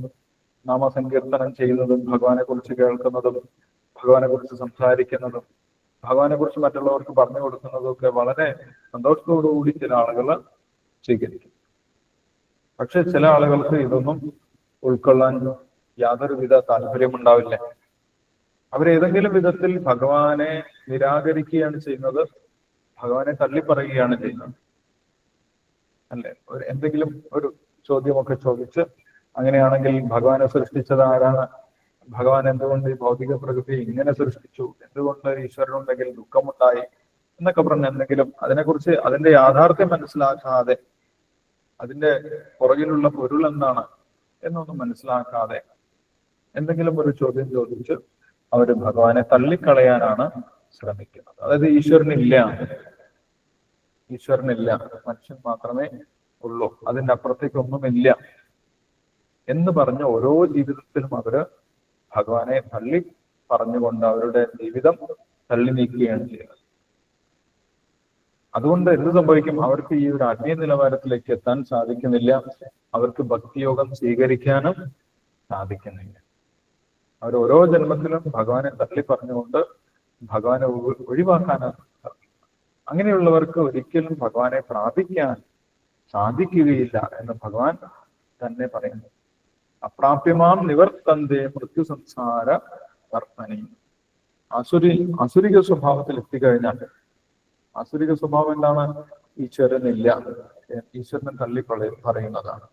നാമസങ്കീർത്തനം ചെയ്യുന്നതും ഭഗവാനെ കുറിച്ച് കേൾക്കുന്നതും ഭഗവാനെ കുറിച്ച് സംസാരിക്കുന്നതും ഭഗവാനെ കുറിച്ച് മറ്റുള്ളവർക്ക് പറഞ്ഞു കൊടുക്കുന്നതും ഒക്കെ വളരെ സന്തോഷത്തോടുകൂടി ചില ആളുകൾ സ്വീകരിക്കും. പക്ഷെ ചില ആളുകൾക്ക് ഇതൊന്നും ഉൾക്കൊള്ളാൻ യാതൊരുവിധ താല്പര്യമുണ്ടാവില്ല. അവരേതെങ്കിലും വിധത്തിൽ ഭഗവാനെ നിരാകരിക്കുകയാണ് ചെയ്യുന്നത്, ഭഗവാനെ തള്ളിപ്പറയുകയാണ് ചെയ്യുന്നത്, അല്ലെ? എന്തെങ്കിലും ഒരു ചോദ്യമൊക്കെ ചോദിച്ച് അങ്ങനെയാണെങ്കിൽ ഭഗവാനെ സൃഷ്ടിച്ചത് ആരാണ്, ഭഗവാൻ എന്തുകൊണ്ട് ഈ ഭൗതിക പ്രകൃതി ഇങ്ങനെ സൃഷ്ടിച്ചു, എന്തുകൊണ്ട് ഈശ്വരനുണ്ടെങ്കിൽ ദുഃഖമുണ്ടായി എന്നൊക്കെ പറഞ്ഞ് എന്തെങ്കിലും അതിനെക്കുറിച്ച് അതിന്റെ യാഥാർത്ഥ്യം മനസ്സിലാക്കാതെ, അതിന്റെ പുറകിലുള്ള പൊരുൾ എന്താണ് എന്നൊന്നും മനസ്സിലാക്കാതെ എന്തെങ്കിലും ഒരു ചോദ്യം ചോദിച്ച് അവര് ഭഗവാനെ തള്ളിക്കളയാനാണ് ശ്രമിക്കുന്നത്. അതായത് ഈശ്വരനില്ല, മനുഷ്യൻ മാത്രമേ ഉള്ളൂ, അതിൻ്റെ അപ്പുറത്തേക്കൊന്നുമില്ല എന്ന് പറഞ്ഞ് ഓരോ ജീവിതത്തിലും അവര് ഭഗവാനെ തള്ളി പറഞ്ഞുകൊണ്ട് അവരുടെ ജീവിതം തള്ളി നീക്കുകയാണ് ചെയ്യുന്നത്. അതുകൊണ്ട് എന്ത് സംഭവിക്കും? അവർക്ക് ഈ ഒരു ആത്മീയ നിലവാരത്തിലേക്ക് എത്താൻ സാധിക്കുന്നില്ല, അവർക്ക് ഭക്തിയോഗം സ്വീകരിക്കാനും സാധിക്കുന്നില്ല. അവർ ഓരോ ജന്മത്തിലും ഭഗവാനെ തള്ളി പറഞ്ഞുകൊണ്ട് ഭഗവാനെ ഒഴിവാക്കാനാണ്. അങ്ങനെയുള്ളവർക്ക് ഒരിക്കലും ഭഗവാനെ പ്രാപിക്കാൻ സാധിക്കുകയില്ല എന്ന് ഭഗവാൻ തന്നെ പറയുന്നു. അപ്രാപ്യമാം നിവർത്തന്തേ മൃത്യു സംസാര വർത്തനി. അസുരിക സ്വഭാവത്തിൽ എത്തിക്കഴിഞ്ഞാൽ, അസുരിക സ്വഭാവം എന്താണ്? ഈശ്വരനില്ല, ഈശ്വരനെ തള്ളി പറയുന്നതാണ്.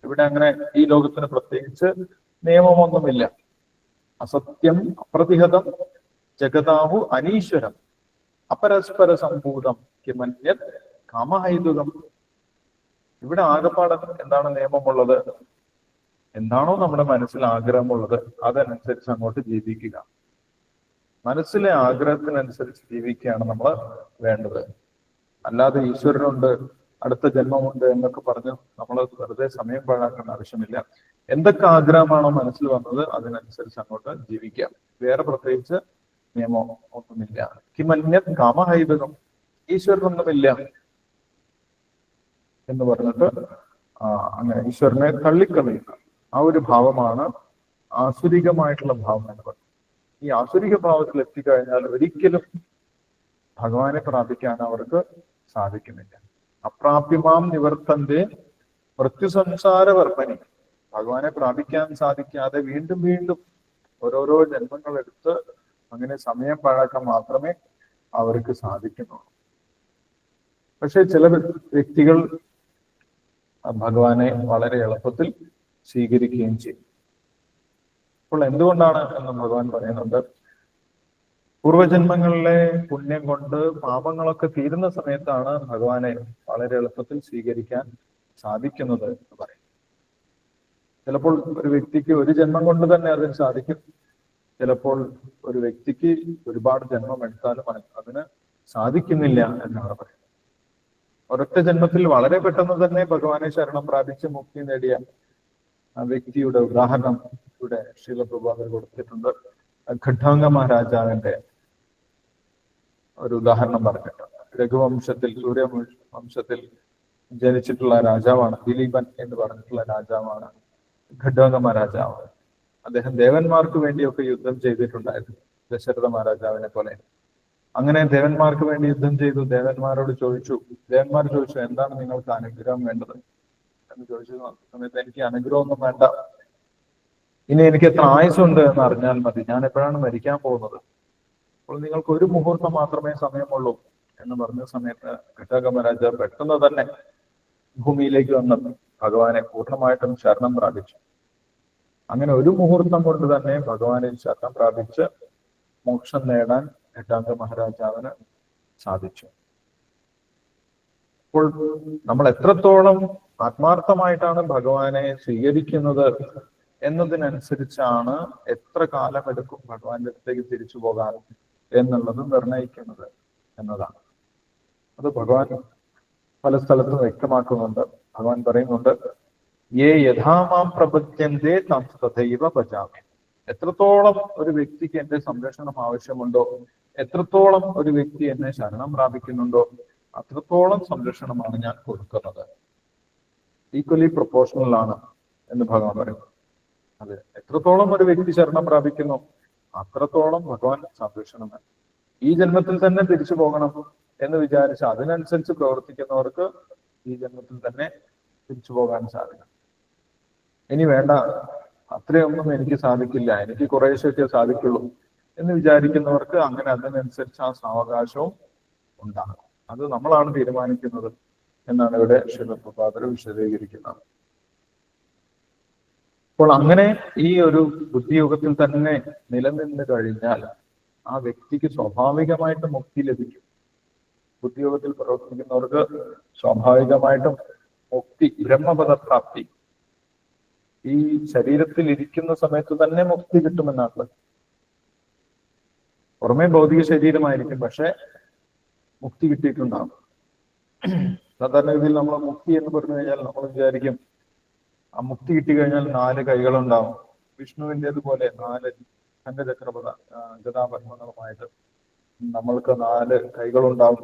ഇവിടെ അങ്ങനെ ഈ ലോകത്തിന് പ്രത്യേകിച്ച് നിയമമൊന്നുമില്ല. അസത്യം അപ്രതിഹതം ജഗതാഹു അനീശ്വരം അപരസ്പര സംഭൂതം കിമന്യത് കാമഹൈതുകം. ഇവിടെ ആകപ്പാട് എന്താണ് നിയമമുള്ളത്? എന്താണോ നമ്മുടെ മനസ്സിൽ ആഗ്രഹമുള്ളത് അതനുസരിച്ച് അങ്ങോട്ട് ജീവിക്കുക. മനസ്സിലെ ആഗ്രഹത്തിനനുസരിച്ച് ജീവിക്കുകയാണ് നമ്മൾ വേണ്ടത്. അല്ലാതെ ഈശ്വരനുണ്ട്, അടുത്ത ജന്മമുണ്ട് എന്നൊക്കെ പറഞ്ഞ് നമ്മൾ വെറുതെ സമയം പാഴാക്കേണ്ട ആവശ്യമില്ല. എന്തൊക്കെ ആഗ്രഹമാണോ മനസ്സിൽ വന്നത് അതിനനുസരിച്ച് അങ്ങോട്ട് ജീവിക്കാം. വേറെ പ്രത്യേകിച്ച് നിയമം ഒന്നുമില്ല. കിമന്യത് കാമഹൈതുകം, ഈശ്വരനൊന്നുമില്ല എന്ന് പറഞ്ഞിട്ട് അങ്ങനെ ഈശ്വരനെ തള്ളിക്കളയുക, ആ ഒരു ഭാവമാണ് ആസുരികമായിട്ടുള്ള ഭാവം എന്ന് പറയുന്നത്. ഈ ആസുരിക ഭാവത്തിൽ എത്തിക്കഴിഞ്ഞാൽ ഒരിക്കലും ഭഗവാനെ പ്രാപിക്കാൻ അവർക്ക് സാധിക്കുന്നില്ല. അപ്രാപ്യമാം നിവർത്തന്റെ മൃത്യുസംസാര വർമ്മനി. ഭഗവാനെ പ്രാപിക്കാൻ സാധിക്കാതെ വീണ്ടും വീണ്ടും ഓരോരോ ജന്മങ്ങൾ എടുത്ത് അങ്ങനെ സമയം പാഴാക്കാൻ മാത്രമേ അവർക്ക് സാധിക്കുന്നുള്ളൂ. പക്ഷെ ചില വ്യക്തികൾ ഭഗവാനെ വളരെ എളുപ്പത്തിൽ സ്വീകരിക്കുകയും ചെയ്യും. അപ്പോൾ എന്തുകൊണ്ടാണ് എന്ന് ഭഗവാൻ പറയുന്നുണ്ട്. പൂർവജന്മങ്ങളിലെ പുണ്യം കൊണ്ട് പാപങ്ങളൊക്കെ തീരുന്ന സമയത്താണ് ഭഗവാനെ വളരെ എളുപ്പത്തിൽ സ്വീകരിക്കാൻ സാധിക്കുന്നത് എന്ന് പറയും. ചിലപ്പോൾ ഒരു വ്യക്തിക്ക് ഒരു ജന്മം കൊണ്ട് തന്നെ അതിന് സാധിക്കും. ചിലപ്പോൾ ഒരു വ്യക്തിക്ക് ഒരുപാട് ജന്മം എടുത്താലും അതിന് സാധിക്കുന്നില്ല എന്നാണ് പറയുന്നത്. ഒരൊറ്റ ജന്മത്തിൽ വളരെ പെട്ടെന്ന് തന്നെ ഭഗവാനെ ശരണം പ്രാപിച്ച് മുക്തി നേടിയ ആ വ്യക്തിയുടെ ഉദാഹരണം ഇവിടെ ശീലപ്രഭാകർ കൊടുത്തിട്ടുണ്ട്. ഖഡ്വാംഗ മഹാരാജാവിന്റെ ഒരു ഉദാഹരണം പറഞ്ഞിട്ടുണ്ട്. രഘുവംശത്തിൽ, സൂര്യവംശത്തിൽ ജനിച്ചിട്ടുള്ള രാജാവാണ് ദിലീപൻ എന്ന് പറഞ്ഞിട്ടുള്ള രാജാവാണ് ഖഡ്വാംഗ മഹാരാജാവ്. അദ്ദേഹം ദേവന്മാർക്ക് വേണ്ടിയൊക്കെ യുദ്ധം ചെയ്തിട്ടുണ്ടായിരുന്നു, ദശരഥ മഹാരാജാവിനെ പോലെ. അങ്ങനെ ദേവന്മാർക്ക് വേണ്ടി യുദ്ധം ചെയ്തു. ദേവന്മാർ ചോദിച്ചു എന്താണ് നിങ്ങൾക്ക് അനുഗ്രഹം വേണ്ടത്? എന്ന് ചോദിച്ച സമയത്ത് എനിക്ക് അനുഗ്രഹമൊന്നും വേണ്ട, ഇനി എനിക്ക് എത്ര ആയുസ്സുണ്ട് എന്ന് അറിഞ്ഞാൽ മതി, ഞാൻ എപ്പോഴാണ് മരിക്കാൻ പോകുന്നത്, അപ്പോൾ നിങ്ങൾക്ക് ഒരു മുഹൂർത്തം മാത്രമേ സമയമുള്ളൂ എന്ന് പറഞ്ഞ സമയത്ത് ഘട്ടോത്തമരാജ പെട്ടെന്ന് തന്നെ ഭൂമിയിലേക്ക് വന്ന് ഭഗവാനെ പൂർണ്ണമായിട്ടും ശരണം പ്രാപിച്ചു. അങ്ങനെ ഒരു മുഹൂർത്തം കൊണ്ട് തന്നെ ഭഗവാനിൽ ശരണം പ്രാപിച്ച് മോക്ഷം നേടാൻ ഘട്ടാങ്ക മഹാരാജാവിന് സാധിച്ചു. അപ്പോൾ നമ്മൾ എത്രത്തോളം ആത്മാർത്ഥമായിട്ടാണ് ഭഗവാനെ സ്വീകരിക്കുന്നത് എന്നതിനനുസരിച്ചാണ് എത്ര കാലമെടുക്കും ഭഗവാന്റെ അടുത്തേക്ക് തിരിച്ചു പോകാൻ എന്നുള്ളത് നിർണയിക്കുന്നത് എന്നതാണ്. അത് ഭഗവാൻ പല സ്ഥലത്തും വ്യക്തമാക്കുന്നുണ്ട്. ഭഗവാൻ പറയുന്നുണ്ട്, യേ യഥാമാം പ്രപദ്യന്തേ തം തഥൈവ ഭജാമി. എത്രത്തോളം ഒരു വ്യക്തിക്ക് എന്റെ സംരക്ഷണം ആവശ്യമുണ്ടോ, എത്രത്തോളം ഒരു വ്യക്തി എന്നെ ശരണം പ്രാപിക്കുന്നുണ്ടോ, അത്രത്തോളം സംരക്ഷണമാണ് ഞാൻ കൊടുക്കുന്നത്. ഈക്വലി പ്രൊപ്പോർഷണൽ ആണ് എന്ന് ഭഗവാൻ പറയുന്നു. അത് എത്രത്തോളം ഒരു വ്യക്തി ശരണം പ്രാപിക്കുന്നു അത്രത്തോളം ഭഗവാൻ സംരക്ഷണം. ഈ ജന്മത്തിൽ തന്നെ തിരിച്ചു പോകണം എന്ന് വിചാരിച്ച് അതിനനുസരിച്ച് പ്രവർത്തിക്കുന്നവർക്ക് ഈ ജന്മത്തിൽ തന്നെ തിരിച്ചു പോകാൻ സാധിക്കും. ഇനി വേണ്ട, അത്രയൊന്നും എനിക്ക് സാധിക്കില്ല, എനിക്ക് കുറേശ്ശൊക്കെ സാധിക്കുള്ളൂ എന്ന് വിചാരിക്കുന്നവർക്ക് അങ്ങനെ അതിനനുസരിച്ച് ആ സാവകാശവും ഉണ്ടാകും. അത് നമ്മളാണ് തീരുമാനിക്കുന്നത് എന്നാണ് ഇവിടെ ശ്രീല പ്രഭാകർ വിശദീകരിക്കുന്നത്. അപ്പോൾ അങ്ങനെ ഈ ഒരു ബുദ്ധിയുഗത്തിൽ തന്നെ നിലനിന്ന് കഴിഞ്ഞാൽ ആ വ്യക്തിക്ക് സ്വാഭാവികമായിട്ട് മുക്തി ലഭിക്കും. ബുദ്ധിയോഗത്തിൽ പ്രവർത്തിക്കുന്നവർക്ക് സ്വാഭാവികമായിട്ടും മുക്തി, ബ്രഹ്മപദപ്രാപ്തി ഈ ശരീരത്തിൽ ഇരിക്കുന്ന സമയത്ത് തന്നെ മുക്തി കിട്ടുമെന്നാണ്. പുറമേ ഭൗതിക ശരീരമായിരിക്കും, പക്ഷെ മുക്തി കിട്ടിയിട്ടുണ്ടാകും. സാധാരണഗതിയിൽ നമ്മൾ മുക്തി എന്ന് പറഞ്ഞു കഴിഞ്ഞാൽ നമ്മൾ വിചാരിക്കും ആ മുക്തി കിട്ടിക്കഴിഞ്ഞാൽ 4 കൈകളുണ്ടാവും, വിഷ്ണുവിൻ്റെതുപോലെ 4 ശംഖചക്രപദ ഗതാപത്മങ്ങളുമായിട്ട് നമ്മൾക്ക് 4 കൈകളുണ്ടാവും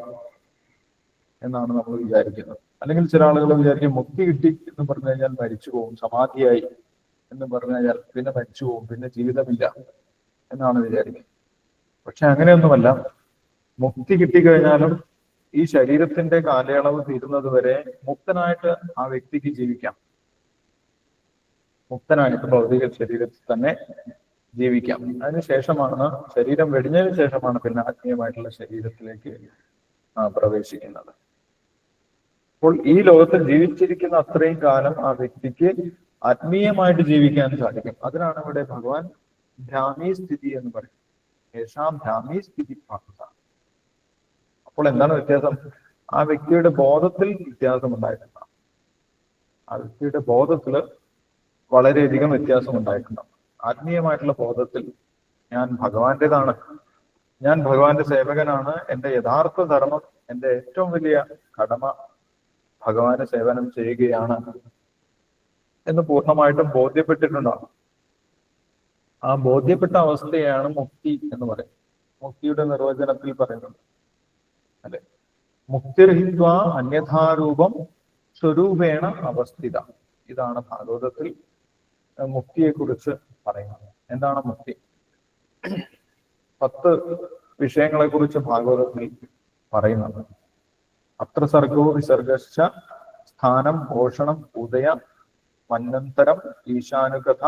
എന്നാണ് നമ്മൾ വിചാരിക്കുന്നത്. അല്ലെങ്കിൽ ചില ആളുകൾ വിചാരിക്കും മുക്തി കിട്ടി എന്ന് പറഞ്ഞു കഴിഞ്ഞാൽ മരിച്ചു പോകും, സമാധിയായി എന്ന് പറഞ്ഞു കഴിഞ്ഞാൽ പിന്നെ മരിച്ചു പോകും, പിന്നെ ജീവിതമില്ല എന്നാണ് വിചാരിക്കുന്നത്. പക്ഷെ അങ്ങനെയൊന്നുമല്ല. മുക്തി കിട്ടിക്കഴിഞ്ഞാലും ഈ ശരീരത്തിന്റെ കാലയളവ് തീരുന്നത് വരെ മുക്തനായിട്ട് ആ വ്യക്തിക്ക് ജീവിക്കാം. മുക്തനായിട്ട് ഭൗതിക ശരീരത്തിൽ തന്നെ ജീവിക്കാം. അതിനുശേഷമാണ്, ശരീരം വെടിഞ്ഞതിന് ശേഷമാണ് പിന്നെ ആത്മീയമായിട്ടുള്ള ശരീരത്തിലേക്ക് പ്രവേശിക്കുന്നത്. അപ്പോൾ ഈ ലോകത്തിൽ ജീവിച്ചിരിക്കുന്ന അത്രയും കാലം ആ വ്യക്തിക്ക് ആത്മീയമായിട്ട് ജീവിക്കാൻ സാധിക്കും. അതിനാണ് ഇവിടെ ഭഗവാൻ ഭ്രാമീ സ്ഥിതി എന്ന് പറയുന്നത്. യേശാം ഭ്രാമീ സ്ഥിതി പ്രാപ്ത. അപ്പോൾ എന്താണ് വ്യത്യാസം? ആ വ്യക്തിയുടെ ബോധത്തിൽ വ്യത്യാസം ഉണ്ടായിട്ടുണ്ടാകും. ആ വ്യക്തിയുടെ ബോധത്തിൽ വളരെയധികം വ്യത്യാസം ഉണ്ടായിട്ടുണ്ടാകും. ആത്മീയമായിട്ടുള്ള ബോധത്തിൽ ഞാൻ ഭഗവാന്റേതാണ്, ഞാൻ ഭഗവാന്റെ സേവകനാണ്, എന്റെ യഥാർത്ഥ ധർമ്മം, എന്റെ ഏറ്റവും വലിയ കടമ ഭഗവാന് സേവനം ചെയ്യുകയാണ് എന്ന് പൂർണ്ണമായിട്ടും ബോധ്യപ്പെട്ടിട്ടുണ്ടാകും. ആ ബോധ്യപ്പെട്ട അവസ്ഥയാണ് മുക്തി എന്ന് പറയുന്നത്. മുക്തിയുടെ നിർവചനത്തിൽ പറയുന്നുണ്ട് അല്ലെ, മുക്തിർഹിത്വാ അന്യഥാരൂപം സ്വരൂപേണ അവസ്ഥിത. ഇതാണ് ഭാഗവതത്തിൽ മുക്തിയെ കുറിച്ച് പറയുന്നത്. എന്താണ് മുക്തി? 10 വിഷയങ്ങളെ കുറിച്ച് ഭാഗവതത്തിൽ പറയുന്നുണ്ട്. അത്ര സർഗോ വിസർഗശ്ച സ്ഥാനം പോഷണം ഉദയ മന്വന്തരം ഈശാനുകഥ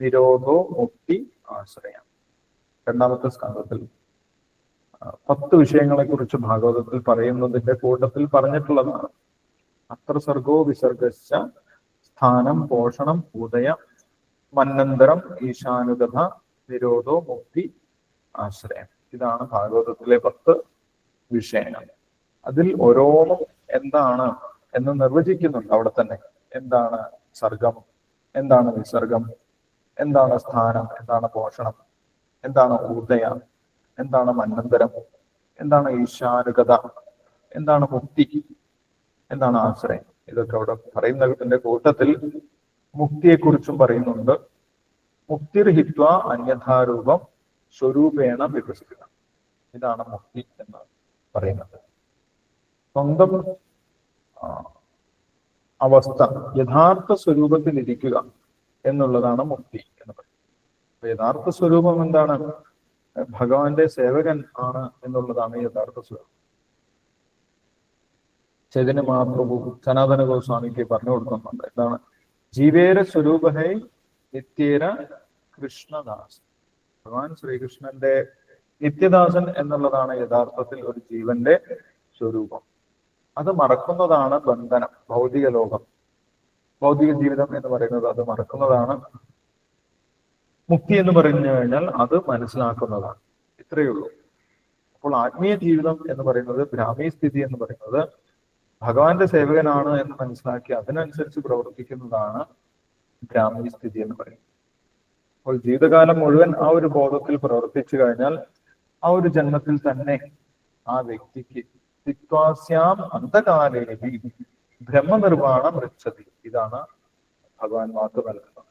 നിരോധോ മുക്തി ആശ്രയം. 2ാമത്തെ സ്കന്ധത്തിൽ 10 വിഷയങ്ങളെ കുറിച്ച് ഭാഗവതത്തിൽ പറയുന്നതിന്റെ കൂട്ടത്തിൽ പറഞ്ഞിട്ടുള്ളതാണ്. അത്ര സർഗോ വിസർഗശ്ച സ്ഥാനം പോഷണം ഉദയ മന്വന്തരം ഈശാനുകഥ നിരോധോ മുക്തി ആശ്രയം. ഇതാണ് ഭാഗവതത്തിലെ 10 വിഷയങ്ങൾ. അതിൽ ഓരോന്നും എന്താണ് എന്ന് നിർവചിക്കുന്നുണ്ട് അവിടെ തന്നെ. എന്താണ് സർഗം, എന്താണ് വിസർഗം, എന്താണ് സ്ഥാനം, എന്താണ് പോഷണം, എന്താണ് ഉദയ, എന്താണ് മന്വന്തരം, എന്താണ് ഈശാനുഗത, എന്താണ് മുക്തി, എന്താണ് ആശ്രയം. ഇതൊക്കെ അവിടെ പറയുന്നതിന്റെ കൂട്ടത്തിൽ മുക്തിയെക്കുറിച്ചും പറയുന്നുണ്ട്. മുക്തിർഹിത്വ അന്യഥാരൂപം സ്വരൂപേണ വികസിക്കുക. ഇതാണ് മുക്തി എന്ന് പറയുന്നത്. സ്വന്തം അവസ്ഥ യഥാർത്ഥ സ്വരൂപത്തിൽ ഇരിക്കുക എന്നുള്ളതാണ് മുക്തി എന്ന് പറയുന്നത്. അപ്പൊ യഥാർത്ഥ സ്വരൂപം എന്താണ്? ഭഗവാന്റെ സേവകൻ ആണ് എന്നുള്ളതാണ് യഥാർത്ഥ സ്വരൂപം. ചൈതന്യ മഹാപ്രഭു സനാതന ഗോസ്വാമിക്ക് പറഞ്ഞു കൊടുക്കുന്നുണ്ട്. എന്താണ്? ജീവേര സ്വരൂപഹൈ നിത്യേര കൃഷ്ണദാസ്. ഭഗവാൻ ശ്രീകൃഷ്ണന്റെ നിത്യദാസൻ എന്നുള്ളതാണ് യഥാർത്ഥത്തിൽ ഒരു ജീവന്റെ സ്വരൂപം. അത് മറക്കുന്നതാണ് ബന്ധനം. ഭൗതിക ലോകം, ഭൗതിക ജീവിതം എന്ന് പറയുന്നത് അത് മറക്കുന്നതാണ്. മുക്തി എന്ന് പറഞ്ഞു കഴിഞ്ഞാൽ അത് മനസ്സിലാക്കുന്നതാണ്. ഇത്രയേ ഉള്ളൂ. അപ്പോൾ ആത്മീയ ജീവിതം എന്ന് പറയുന്നത്, ബ്രാഹ്മീ സ്ഥിതി എന്ന് പറയുന്നത് ഭഗവാന്റെ സേവകനാണ് എന്ന് മനസ്സിലാക്കി അതിനനുസരിച്ച് പ്രവർത്തിക്കുന്നതാണ് ബ്രാഹ്മീ സ്ഥിതി എന്ന് പറയുന്നത്. അപ്പോൾ ജീവിതകാലം മുഴുവൻ ആ ഒരു ബോധത്തിൽ പ്രവർത്തിച്ചു കഴിഞ്ഞാൽ ആ ഒരു ജന്മത്തിൽ തന്നെ ആ വ്യക്തിക്ക് തിക്വാസ്യാം അന്ധകാലേഹി ബ്രഹ്മനിർവാണം മൃച്ഛതി. ഇതാണ് ഭഗവാൻ വാക്ക് നൽകുന്നത്.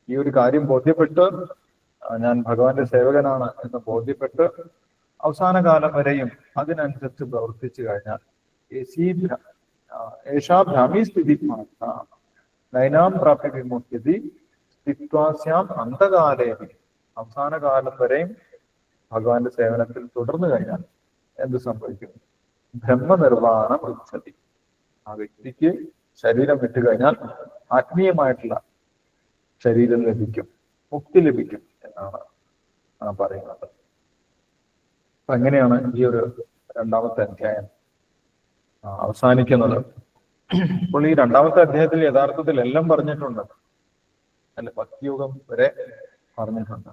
ഈ ഒരു കാര്യം ബോധ്യപ്പെട്ട് ഞാൻ ഭഗവാന്റെ സേവകനാണ് എന്ന് ബോധ്യപ്പെട്ട് അവസാന കാലം വരെയും അതിനനുസരിച്ച് പ്രവർത്തിച്ചു കഴിഞ്ഞാൽ ഏഷാ ഭ്രാമീ സ്ഥിതി നൈനാം പ്രാപ്യ വിമുക്തി സ്ഥിത്വാസ്യാം അന്ധകാലേഹി. അവസാന കാലം വരെയും ഭഗവാന്റെ സേവനത്തിൽ തുടർന്നു കഴിഞ്ഞാൽ എന്ത് സംഭവിക്കും? ബ്രഹ്മനിർവാണം വൃച്ഛതി. ആ വ്യക്തിക്ക് ശരീരം വിട്ടുകഴിഞ്ഞാൽ ആത്മീയമായിട്ടുള്ള ശരീരം ലഭിക്കും, മുക്തി ലഭിക്കും എന്നാണ് പറയുന്നത്. അപ്പൊ എങ്ങനെയാണ് ഈ ഒരു രണ്ടാമത്തെ അധ്യായം അവസാനിക്കുന്നത്? അപ്പോൾ ഈ രണ്ടാമത്തെ അധ്യായത്തിൽ യഥാർത്ഥത്തിൽ എല്ലാം പറഞ്ഞിട്ടുണ്ട്. അല്ല, ഭക്തിയോഗം വരെ പറഞ്ഞിട്ടുണ്ട്.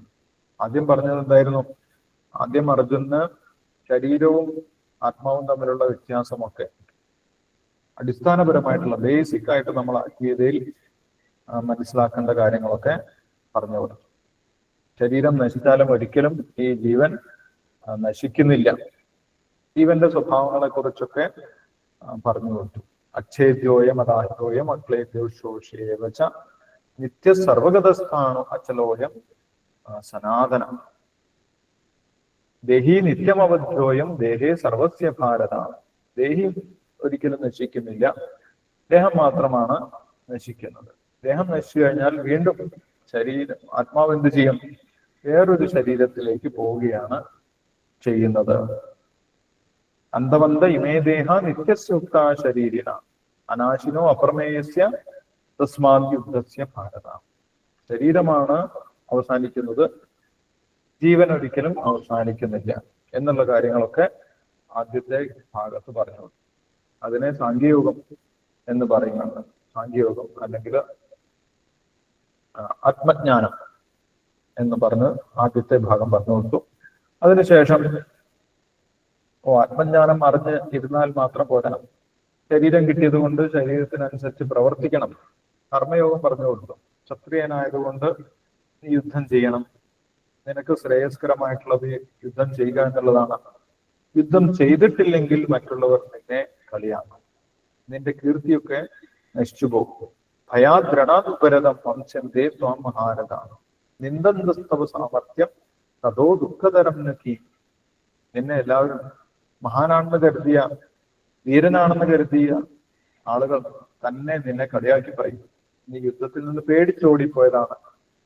ആദ്യം പറഞ്ഞത് എന്തായിരുന്നു? ആദ്യം അർജുനന് ശരീരവും ആത്മാവും തമ്മിലുള്ള വ്യത്യാസമൊക്കെ അടിസ്ഥാനപരമായിട്ടുള്ള ബേസിക് ആയിട്ട് നമ്മൾ ആത്മീയതയിൽ മനസ്സിലാക്കേണ്ട കാര്യങ്ങളൊക്കെ പറഞ്ഞു കൊടുത്തു. ശരീരം നശിച്ചാലും ഒരിക്കലും ഈ ജീവൻ നശിക്കുന്നില്ല. ജീവന്റെ സ്വഭാവങ്ങളെ കുറിച്ചൊക്കെ പറഞ്ഞു കൊടുത്തു. അച്ഛേദ്യോയം അദാഹ്യോയം അക്ലേദ്യോഷോഷേവച നിത്യ സർവഗതസ്ഥാണു അചലോയം സനാതനം ദേഹി നിത്യമവധ്യോയം ദേഹേ സർവസ്യ ഭാരത. ദേഹി ഒരിക്കലും നശിക്കുന്നില്ല, ദേഹം മാത്രമാണ് നശിക്കുന്നത്. ദേഹം നശിച്ചു കഴിഞ്ഞാൽ വീണ്ടും ശരീരം, ആത്മാവ് എന്ത് ചെയ്യും? വേറൊരു ശരീരത്തിലേക്ക് പോവുകയാണ് ചെയ്യുന്നത്. അന്തവന്ത ഇമേ ദേഹ നിത്യസ്യുക്ത ശരീരിന അനാശിനോ അപ്രമേയസ്യ തസ്മാത് യുദ്ധസ്യ ഭാരത. ശരീരമാണ് അവസാനിക്കുന്നത്, ജീവൻ ഒരിക്കലും അവസാനിക്കുന്നില്ല എന്നുള്ള കാര്യങ്ങളൊക്കെ ആദ്യത്തെ ഭാഗത്ത് പറഞ്ഞു. അതിനെ സാഖ്യയോഗം എന്ന് പറയുന്നുണ്ട്. സാഖ്യയോഗം അല്ലെങ്കിൽ ആത്മജ്ഞാനം എന്ന് പറഞ്ഞ് ആദ്യത്തെ ഭാഗം പറഞ്ഞു കൊടുത്തു. അതിനുശേഷം ആത്മജ്ഞാനം അറിഞ്ഞ് ഇരുന്നാൽ മാത്രം പോരാ, ശരീരം കിട്ടിയത് കൊണ്ട് ശരീരത്തിനനുസരിച്ച് പ്രവർത്തിക്കണം. കർമ്മയോഗം പറഞ്ഞു കൊടുത്തു. ക്ഷത്രിയനായതുകൊണ്ട് നീ യുദ്ധം ചെയ്യണം, നിനക്ക് ശ്രേയസ്കരമായിട്ടുള്ളത് യുദ്ധം ചെയ്യുക എന്നുള്ളതാണ്. യുദ്ധം ചെയ്തിട്ടില്ലെങ്കിൽ മറ്റുള്ളവർ നിന്നെ കളിയാക്കും, നിന്റെ കീർത്തിയൊക്കെ നശിച്ചു പോകും. ഭയാദ്രണാതുപരതം വംശന്തേ ത്വാം മഹാരഥാണ് നിന്ദന്തസ്തവ സാമർത്ഥ്യം തതോ ദുഃഖതരം നക്കി. നിന്നെ എല്ലാവരും മഹാനാണെന്ന് കരുതിയ, വീരനാണെന്ന് കരുതിയ ആളുകൾ തന്നെ നിന്നെ കളിയാക്കി പറയും. നീ യുദ്ധത്തിൽ നിന്ന് പേടിച്ചോടിപ്പോയതാണ്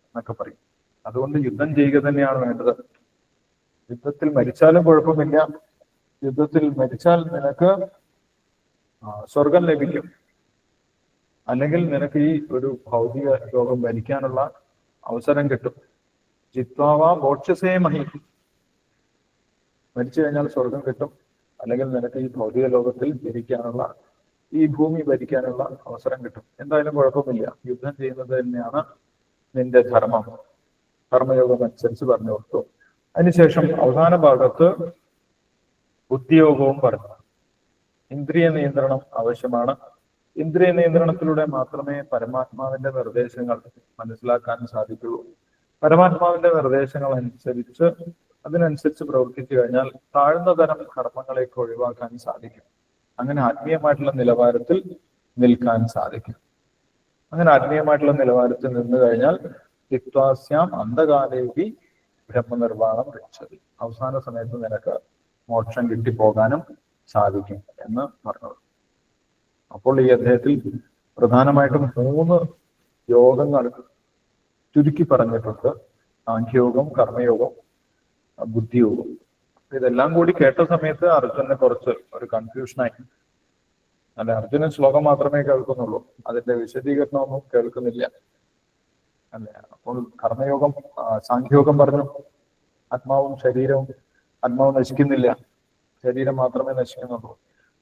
എന്നൊക്കെ പറയും. അതുകൊണ്ട് യുദ്ധം ചെയ്യുക തന്നെയാണ് വേണ്ടത്. യുദ്ധത്തിൽ മരിച്ചാലും കുഴപ്പമില്ല, യുദ്ധത്തിൽ മരിച്ചാൽ നിനക്ക് സ്വർഗം ലഭിക്കും, അല്ലെങ്കിൽ നിനക്ക് ഈ ഒരു ഭൗതിക ലോകം ഭരിക്കാനുള്ള അവസരം കിട്ടും. ജിത്വാവാ മോക്ഷസേ മഹി, മരിച്ചു കഴിഞ്ഞാൽ സ്വർഗം കിട്ടും, അല്ലെങ്കിൽ നിനക്ക് ഈ ഭൗതിക ലോകത്തിൽ ഭരിക്കാനുള്ള, ഈ ഭൂമി ഭരിക്കാനുള്ള അവസരം കിട്ടും. എന്തായാലും കുഴപ്പമില്ല, യുദ്ധം ചെയ്യുന്നത് തന്നെയാണ് നിന്റെ ധർമ്മം. കർമ്മയോഗം അനുസരിച്ച് പറഞ്ഞു കൊടുത്തു. അതിനുശേഷം അവസാന ഭാഗത്ത് ബുദ്ധിയോഗവും പറഞ്ഞു. ഇന്ദ്രിയ നിയന്ത്രണം ആവശ്യമാണ്. ഇന്ദ്രിയ നിയന്ത്രണത്തിലൂടെ മാത്രമേ പരമാത്മാവിന്റെ നിർദ്ദേശങ്ങൾ മനസ്സിലാക്കാൻ സാധിക്കുള്ളൂ. പരമാത്മാവിന്റെ നിർദ്ദേശങ്ങൾ അനുസരിച്ച് അതിനനുസരിച്ച് പ്രവർത്തിച്ചു കഴിഞ്ഞാൽ താഴ്ന്ന തരം കർമ്മങ്ങളെയൊക്കെ ഒഴിവാക്കാൻ സാധിക്കും. അങ്ങനെ ആത്മീയമായിട്ടുള്ള നിലവാരത്തിൽ നിൽക്കാൻ സാധിക്കും. അങ്ങനെ ആത്മീയമായിട്ടുള്ള നിലവാരത്തിൽ നിന്ന് കഴിഞ്ഞാൽ തിക്വാസ്യാം അന്ധകാലേഹി ബ്രഹ്മനിർവാണം രക്ഷതി, അവസാന സമയത്ത് നിനക്ക് മോക്ഷം കിട്ടിപ്പോകാനും സാധിക്കും എന്ന് പറഞ്ഞു. അപ്പോൾ ഈ അധ്യായത്തിൽ പ്രധാനമായിട്ടും 3 യോഗങ്ങൾ ചുരുക്കി പറഞ്ഞിട്ടുണ്ട്. സാഖ്യയോഗം, കർമ്മയോഗം, ബുദ്ധിയോഗം. ഇതെല്ലാം കൂടി കേട്ട സമയത്ത് അർജുനന് കുറച്ച് ഒരു കൺഫ്യൂഷനായി. അല്ല, അർജുനൻ ശ്ലോകം മാത്രമേ കേൾക്കുന്നുള്ളൂ, അതിന്റെ വിശദീകരണമൊന്നും കേൾക്കുന്നില്ല. അല്ലെ? അപ്പോൾ കർമ്മയോഗം, സാഖ്യയോഗം പറഞ്ഞു ആത്മാവും ശരീരവും, ആത്മാവ് നശിക്കുന്നില്ല, ശരീരം മാത്രമേ നശിക്കുന്നുള്ളൂ.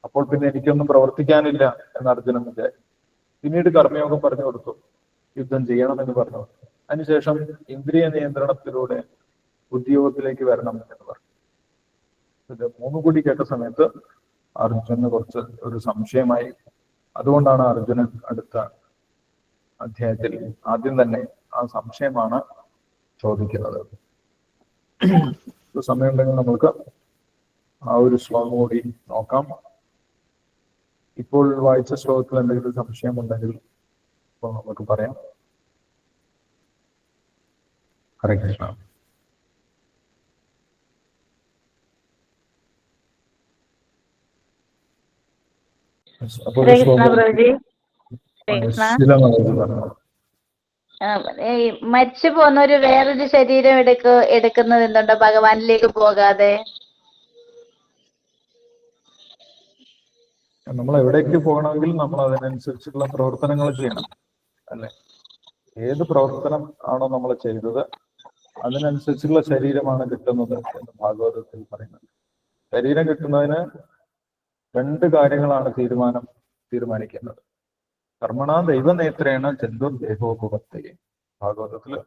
അപ്പോൾ പിന്നെ എനിക്കൊന്നും പ്രവർത്തിക്കാനില്ല എന്ന് അർജുനൻ വിചാരിച്ചു. പിന്നീട് കർമ്മയോഗം പറഞ്ഞു കൊടുത്തു, യുദ്ധം ചെയ്യണമെന്ന് പറഞ്ഞു കൊടുത്തു. അതിനുശേഷം ഇന്ദ്രിയ നിയന്ത്രണത്തിലൂടെ ഉദ്യോഗത്തിലേക്ക് വരണം എന്ന് പറഞ്ഞു. ഇത് മൂന്നും കൂടി കേട്ട സമയത്ത് അർജുനന് കുറച്ച് ഒരു സംശയമായി. അതുകൊണ്ടാണ് അർജുനൻ അടുത്ത അധ്യായത്തിൽ ആദ്യം തന്നെ ആ സംശയമാണ് ചോദിക്കുന്നത്. സമയമുണ്ടെങ്കിൽ നമുക്ക് ആ ഒരു ശ്ലോകം കൂടി നോക്കാം. ഇപ്പോൾ വായിച്ച ശ്ലോകത്തിൽ എന്തെങ്കിലും സംശയമുണ്ടെങ്കിൽ ഇപ്പോൾ നമുക്ക് പറയാം. ഹരേ കൃഷ്ണ. അപ്പോൾ മരിച്ചു പോകുന്നൊരു വേറൊരു ശരീരം എടുക്കുന്നത് എന്തുണ്ടോ ഭഗവാനിലേക്ക് പോകാതെ? നമ്മൾ എവിടേക്ക് പോകണമെങ്കിൽ നമ്മൾ അതിനനുസരിച്ചുള്ള പ്രവർത്തനങ്ങൾ ചെയ്യണം, അല്ലെ? ഏത് പ്രവർത്തനം ആണോ നമ്മൾ ചെയ്തത് അതിനനുസരിച്ചുള്ള ശരീരമാണ് കിട്ടുന്നത് എന്ന് ഭാഗവതത്തിൽ പറയുന്നത്. ശരീരം കിട്ടുന്നതിന് 2 കാര്യങ്ങളാണ് തീരുമാനിക്കുന്നത്. കർമ്മണ ദൈവനേത്രേണ ജന്തുർ ദേഹോപവത്തയെ, ഭാഗവതത്തില്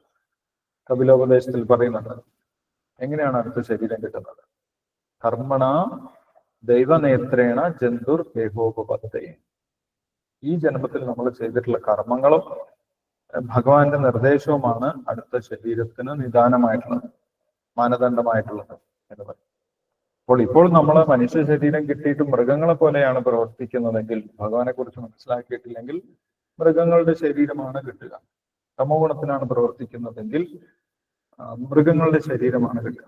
കപിലോപദേശത്തിൽ പറയുന്നുണ്ട്. എങ്ങനെയാണ് അടുത്ത ശരീരം കിട്ടുന്നത്? കർമ്മണ ദൈവനേത്രേണ ജന്തുർ ദേഹോപവത്തയെ. ഈ ജന്മത്തിൽ നമ്മൾ ചെയ്തിട്ടുള്ള കർമ്മങ്ങളും ഭഗവാന്റെ നിർദ്ദേശവുമാണ് അടുത്ത ശരീരത്തിന് നിദാനമായിട്ടുള്ളത്, മാനദണ്ഡമായിട്ടുള്ളത് എന്ന് പറയും. ഇപ്പോൾ നമ്മൾ മനുഷ്യ ശരീരം കിട്ടിയിട്ട് മൃഗങ്ങളെ പോലെയാണ് പ്രവർത്തിക്കുന്നതെങ്കിൽ, ഭഗവാനെ കുറിച്ച് മനസ്സിലാക്കിയിട്ടില്ലെങ്കിൽ മൃഗങ്ങളുടെ ശരീരമാണ് കിട്ടുക. തമോഗുണത്തിനാണ് പ്രവർത്തിക്കുന്നതെങ്കിൽ മൃഗങ്ങളുടെ ശരീരമാണ് കിട്ടുക.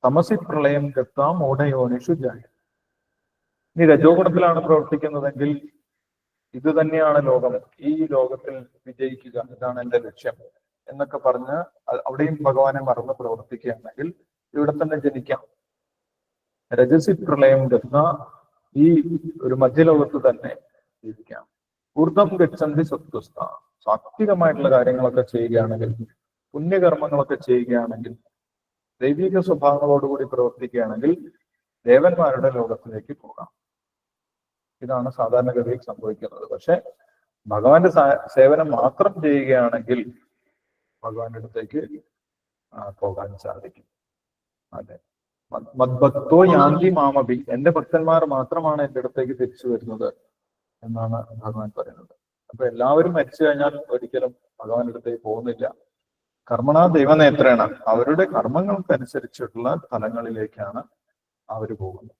തമസി പ്രളയം ഗത്താം മൂഢയോനിഷു ജായ. ഇനി രജോ ഗുണത്തിലാണ് പ്രവർത്തിക്കുന്നതെങ്കിൽ ഇത് തന്നെയാണ് ലോകം, ഈ ലോകത്തിൽ വിജയിക്കുക, ഇതാണ് എന്റെ ലക്ഷ്യം എന്നൊക്കെ പറഞ്ഞ് അവിടെയും ഭഗവാനെ മറന്ന് പ്രവർത്തിക്കുകയാണെങ്കിൽ ഇവിടെ തന്നെ ജനിക്കാം. രജസി പ്രളയം ഗത്ത, ഈ ഒരു മധ്യലോകത്ത് തന്നെ ജീവിക്കാം. ഊർദ്ധം ഗച്ഛന്തി സത്വസ്ഥ, സാത്വികമായിട്ടുള്ള കാര്യങ്ങളൊക്കെ ചെയ്യുകയാണെങ്കിൽ, പുണ്യകർമ്മങ്ങളൊക്കെ ചെയ്യുകയാണെങ്കിൽ, ദൈവിക സ്വഭാവങ്ങളോടുകൂടി പ്രവർത്തിക്കുകയാണെങ്കിൽ ദേവന്മാരുടെ ലോകത്തിലേക്ക് പോകാം. ഇതാണ് സാധാരണഗതിയിൽ സംഭവിക്കുന്നത്. പക്ഷെ ഭഗവാന്റെ സേവനം മാത്രം ചെയ്യുകയാണെങ്കിൽ ഭഗവാന്റെ അടുത്തേക്ക് പോകാൻ സാധിക്കും. അതെ, മദ്ഭക്തോ യാന്തി മാമഭി, എന്റെ ഭക്തന്മാർ മാത്രമാണ് എന്റെ അടുത്തേക്ക് തിരിച്ചു വരുന്നത് എന്നാണ് ഭഗവാൻ പറയുന്നത്. അപ്പൊ എല്ലാവരും മരിച്ചു കഴിഞ്ഞാൽ ഒരിക്കലും ഭഗവാന്റെ അടുത്തേക്ക് പോകുന്നില്ല. കർമ്മണ ദൈവനേത്രേണ, അവരുടെ കർമ്മങ്ങൾക്കനുസരിച്ചിട്ടുള്ള ഫലങ്ങളിലേക്കാണ് അവര് പോകുന്നത്.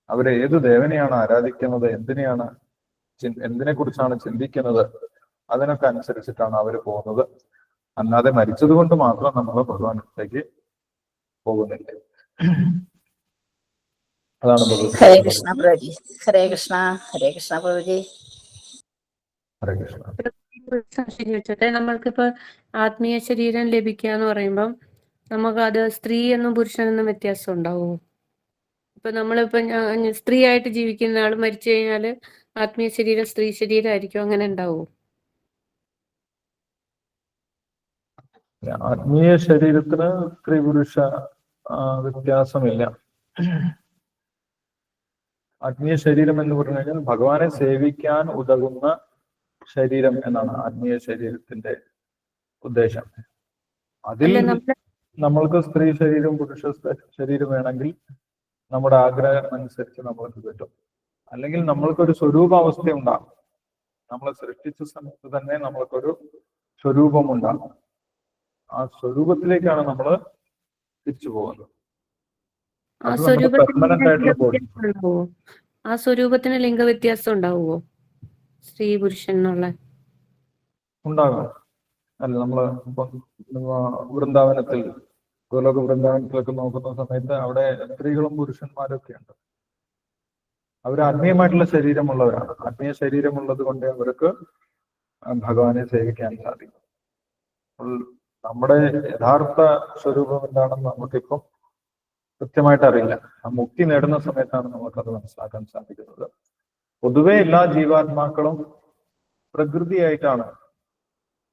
അവര് ഏത് ദേവനെയാണ് ആരാധിക്കുന്നത്, എന്തിനെ കുറിച്ചാണ് ചിന്തിക്കുന്നത്, അതിനൊക്കെ അനുസരിച്ചിട്ടാണ് അവര് പോകുന്നത്. അല്ലാതെ മരിച്ചത് കൊണ്ട് മാത്രം നമ്മൾ ഭഗവാനത്തേക്ക് പോകുന്നില്ല. അതാണ് ഹരേ കൃഷ്ണ പ്രഭുജി. ഹരേ കൃഷ്ണ. ഹരേ കൃഷ്ണ പ്രഭുജി. ഹരേ കൃഷ്ണ. ചോദിച്ചോട്ടെ, നമ്മൾക്കിപ്പോ ആത്മീയ ശരീരം ലഭിക്കുക എന്ന് പറയുമ്പം നമുക്ക് അത് സ്ത്രീ എന്നും പുരുഷനെന്നും വ്യത്യാസം ഉണ്ടാവുമോ? ഇപ്പൊ നമ്മളിപ്പോ സ്ത്രീ ആയിട്ട് ജീവിക്കുന്ന ആള് മരിച്ചു കഴിഞ്ഞാല് ആത്മീയ ശരീരം സ്ത്രീ ശരീരമായിരിക്കും, അങ്ങനെ ഉണ്ടാവുമോ? ആത്മീയ ശരീരത്തിന് സ്ത്രീ പുരുഷ വ്യത്യാസമില്ല. ആത്മീയ ശരീരം എന്ന് പറഞ്ഞു കഴിഞ്ഞാൽ ഭഗവാനെ സേവിക്കാൻ ഉതകുന്ന ശരീരം എന്നാണ് ആത്മീയ ശരീരത്തിന്റെ ഉദ്ദേശം. അതിൽ നമ്മൾക്ക് സ്ത്രീ ശരീരം പുരുഷ ശരീരം വേണമെങ്കിൽ നമ്മുടെ ആഗ്രഹം അനുസരിച്ച് നമ്മൾക്ക് കിട്ടും. അല്ലെങ്കിൽ നമ്മൾക്കൊരു സ്വരൂപാവസ്ഥ ഉണ്ടാകും. നമ്മളെ സൃഷ്ടിച്ച സമയത്ത് തന്നെ നമ്മൾക്കൊരു സ്വരൂപം ഉണ്ടാകും. ആ സ്വരൂപത്തിലേക്കാണ് നമ്മൾ തിരിച്ചു പോകുന്നത്. ആ സ്വരൂപത്തിന് ലിംഗവ്യത്യാസം ഉണ്ടാവുമോ സ്ത്രീ പുരുഷൻ എന്നുള്ള? ഉണ്ടാകാം. അല്ല, നമ്മള് വൃന്ദാവനത്തിൽ, ഗോലോക വൃന്ദാവനത്തിലൊക്കെ നോക്കുന്ന സമയത്ത് അവിടെ സ്ത്രീകളും പുരുഷന്മാരും ഒക്കെ ഉണ്ട്. അവർ ആത്മീയമായിട്ടുള്ള ശരീരമുള്ളവരാണ്. ആത്മീയ ശരീരമുള്ളത് കൊണ്ട് അവർക്ക് ഭഗവാനെ സേവിക്കാൻ സാധിക്കും. നമ്മുടെ യഥാർത്ഥ സ്വരൂപം എന്താണെന്ന് നമുക്കിപ്പം കൃത്യമായിട്ട് അറിയില്ല. ആ മുക്തി നേടുന്ന സമയത്താണ് നമുക്കത് മനസ്സിലാക്കാൻ സാധിക്കുന്നത്. പൊതുവെ എല്ലാ ജീവാത്മാക്കളും പ്രകൃതിയായിട്ടാണ്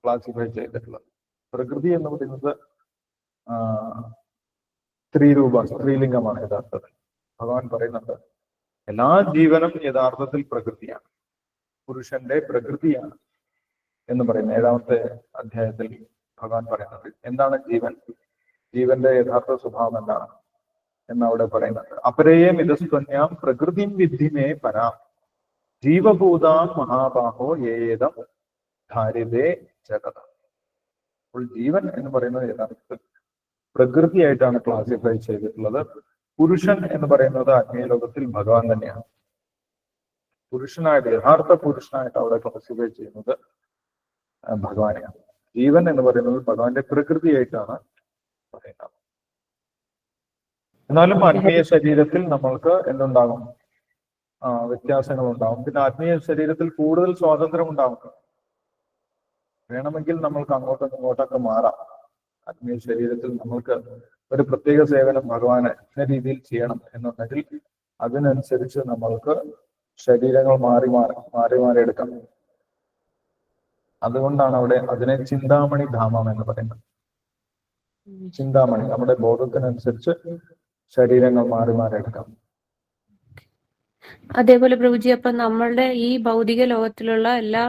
ക്ലാസിഫൈ ചെയ്തിട്ടുള്ളത്. പ്രകൃതി എന്ന് പറയുന്നത് സ്ത്രീലിംഗമാണ് യഥാർത്ഥത്തിൽ. ഭഗവാൻ പറയുന്നുണ്ട് എല്ലാ ജീവനും യഥാർത്ഥത്തിൽ പ്രകൃതിയാണ്, പുരുഷന്റെ പ്രകൃതിയാണ് എന്ന് പറയുന്നത് 7ാമത്തെ അധ്യായത്തിൽ ഭഗവാൻ പറയുന്നത്. എന്താണ് ജീവൻ? ജീവന്റെ യഥാർത്ഥ സ്വഭാവം എന്താണ് എന്ന് അവിടെ പറയുന്നുണ്ട്. അപരേയം ഇതസ്ത്വന്യാം പ്രകൃതിം വിദ്ധിമേ പരാം ജീവഭൂതാം മഹാബാഹോ ഏതം ധാരിതേ ജഗത. അപ്പോൾ ജീവൻ എന്ന് പറയുന്നത് യഥാർത്ഥത്തിൽ പ്രകൃതിയായിട്ടാണ് ക്ലാസിഫൈ ചെയ്തിട്ടുള്ളത്. പുരുഷൻ എന്ന് പറയുന്നത് ആത്മീയ ലോകത്തിൽ ഭഗവാൻ തന്നെയാണ്. പുരുഷനായിട്ട്, യഥാർത്ഥ പുരുഷനായിട്ട് അവിടെ ക്ലാസിഫൈ ചെയ്യുന്നത് ഭഗവാനെയാണ്. ജീവൻ എന്ന് പറയുന്നത് ഭഗവാന്റെ പ്രകൃതിയായിട്ടാണ് പറയുന്നത്. എന്നാലും ആത്മീയ ശരീരത്തിൽ നമ്മൾക്ക് എന്തുണ്ടാകും? വ്യത്യാസങ്ങൾ ഉണ്ടാകും. പിന്നെ ആത്മീയ ശരീരത്തിൽ കൂടുതൽ സ്വാതന്ത്ര്യം ഉണ്ടാകും. വേണമെങ്കിൽ നമ്മൾക്ക് അങ്ങോട്ടും ഇങ്ങോട്ടൊക്കെ മാറാം. ആത്മീയ ശരീരത്തിൽ നമ്മൾക്ക് ഒരു പ്രത്യേക സേവനം ഭഗവാന് ഇന്ന രീതിയിൽ ചെയ്യണം എന്നുണ്ടെങ്കിൽ അതിനനുസരിച്ച് നമ്മൾക്ക് ശരീരങ്ങൾ മാറി എടുക്കാം. അതുകൊണ്ടാണ് അവിടെ അതിനെ ചിന്താമണി ധാമം എന്ന് പറയുന്നത്. ചിന്താമണി, നമ്മുടെ ബോധത്തിനനുസരിച്ച് ശരീരങ്ങൾ മാറി എടുക്കാം. അതേപോലെ പ്രഭുജി, അപ്പൊ നമ്മളുടെ ഈ ഭൗതിക ലോകത്തിലുള്ള എല്ലാ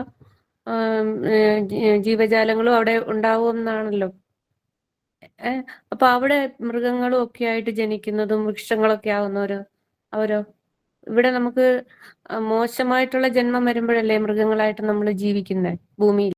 ജീവജാലങ്ങളും അവിടെ ഉണ്ടാവും എന്നാണല്ലോ. അപ്പൊ അവിടെ മൃഗങ്ങളും ഒക്കെ ആയിട്ട് ജനിക്കുന്നതും വൃക്ഷങ്ങളൊക്കെ ആവുന്നവരോ അവരോ? ഇവിടെ നമുക്ക് മോശമായിട്ടുള്ള ജന്മം വരുമ്പോഴല്ലേ മൃഗങ്ങളായിട്ട് നമ്മൾ ജീവിക്കുന്നത് ഭൂമിയിൽ.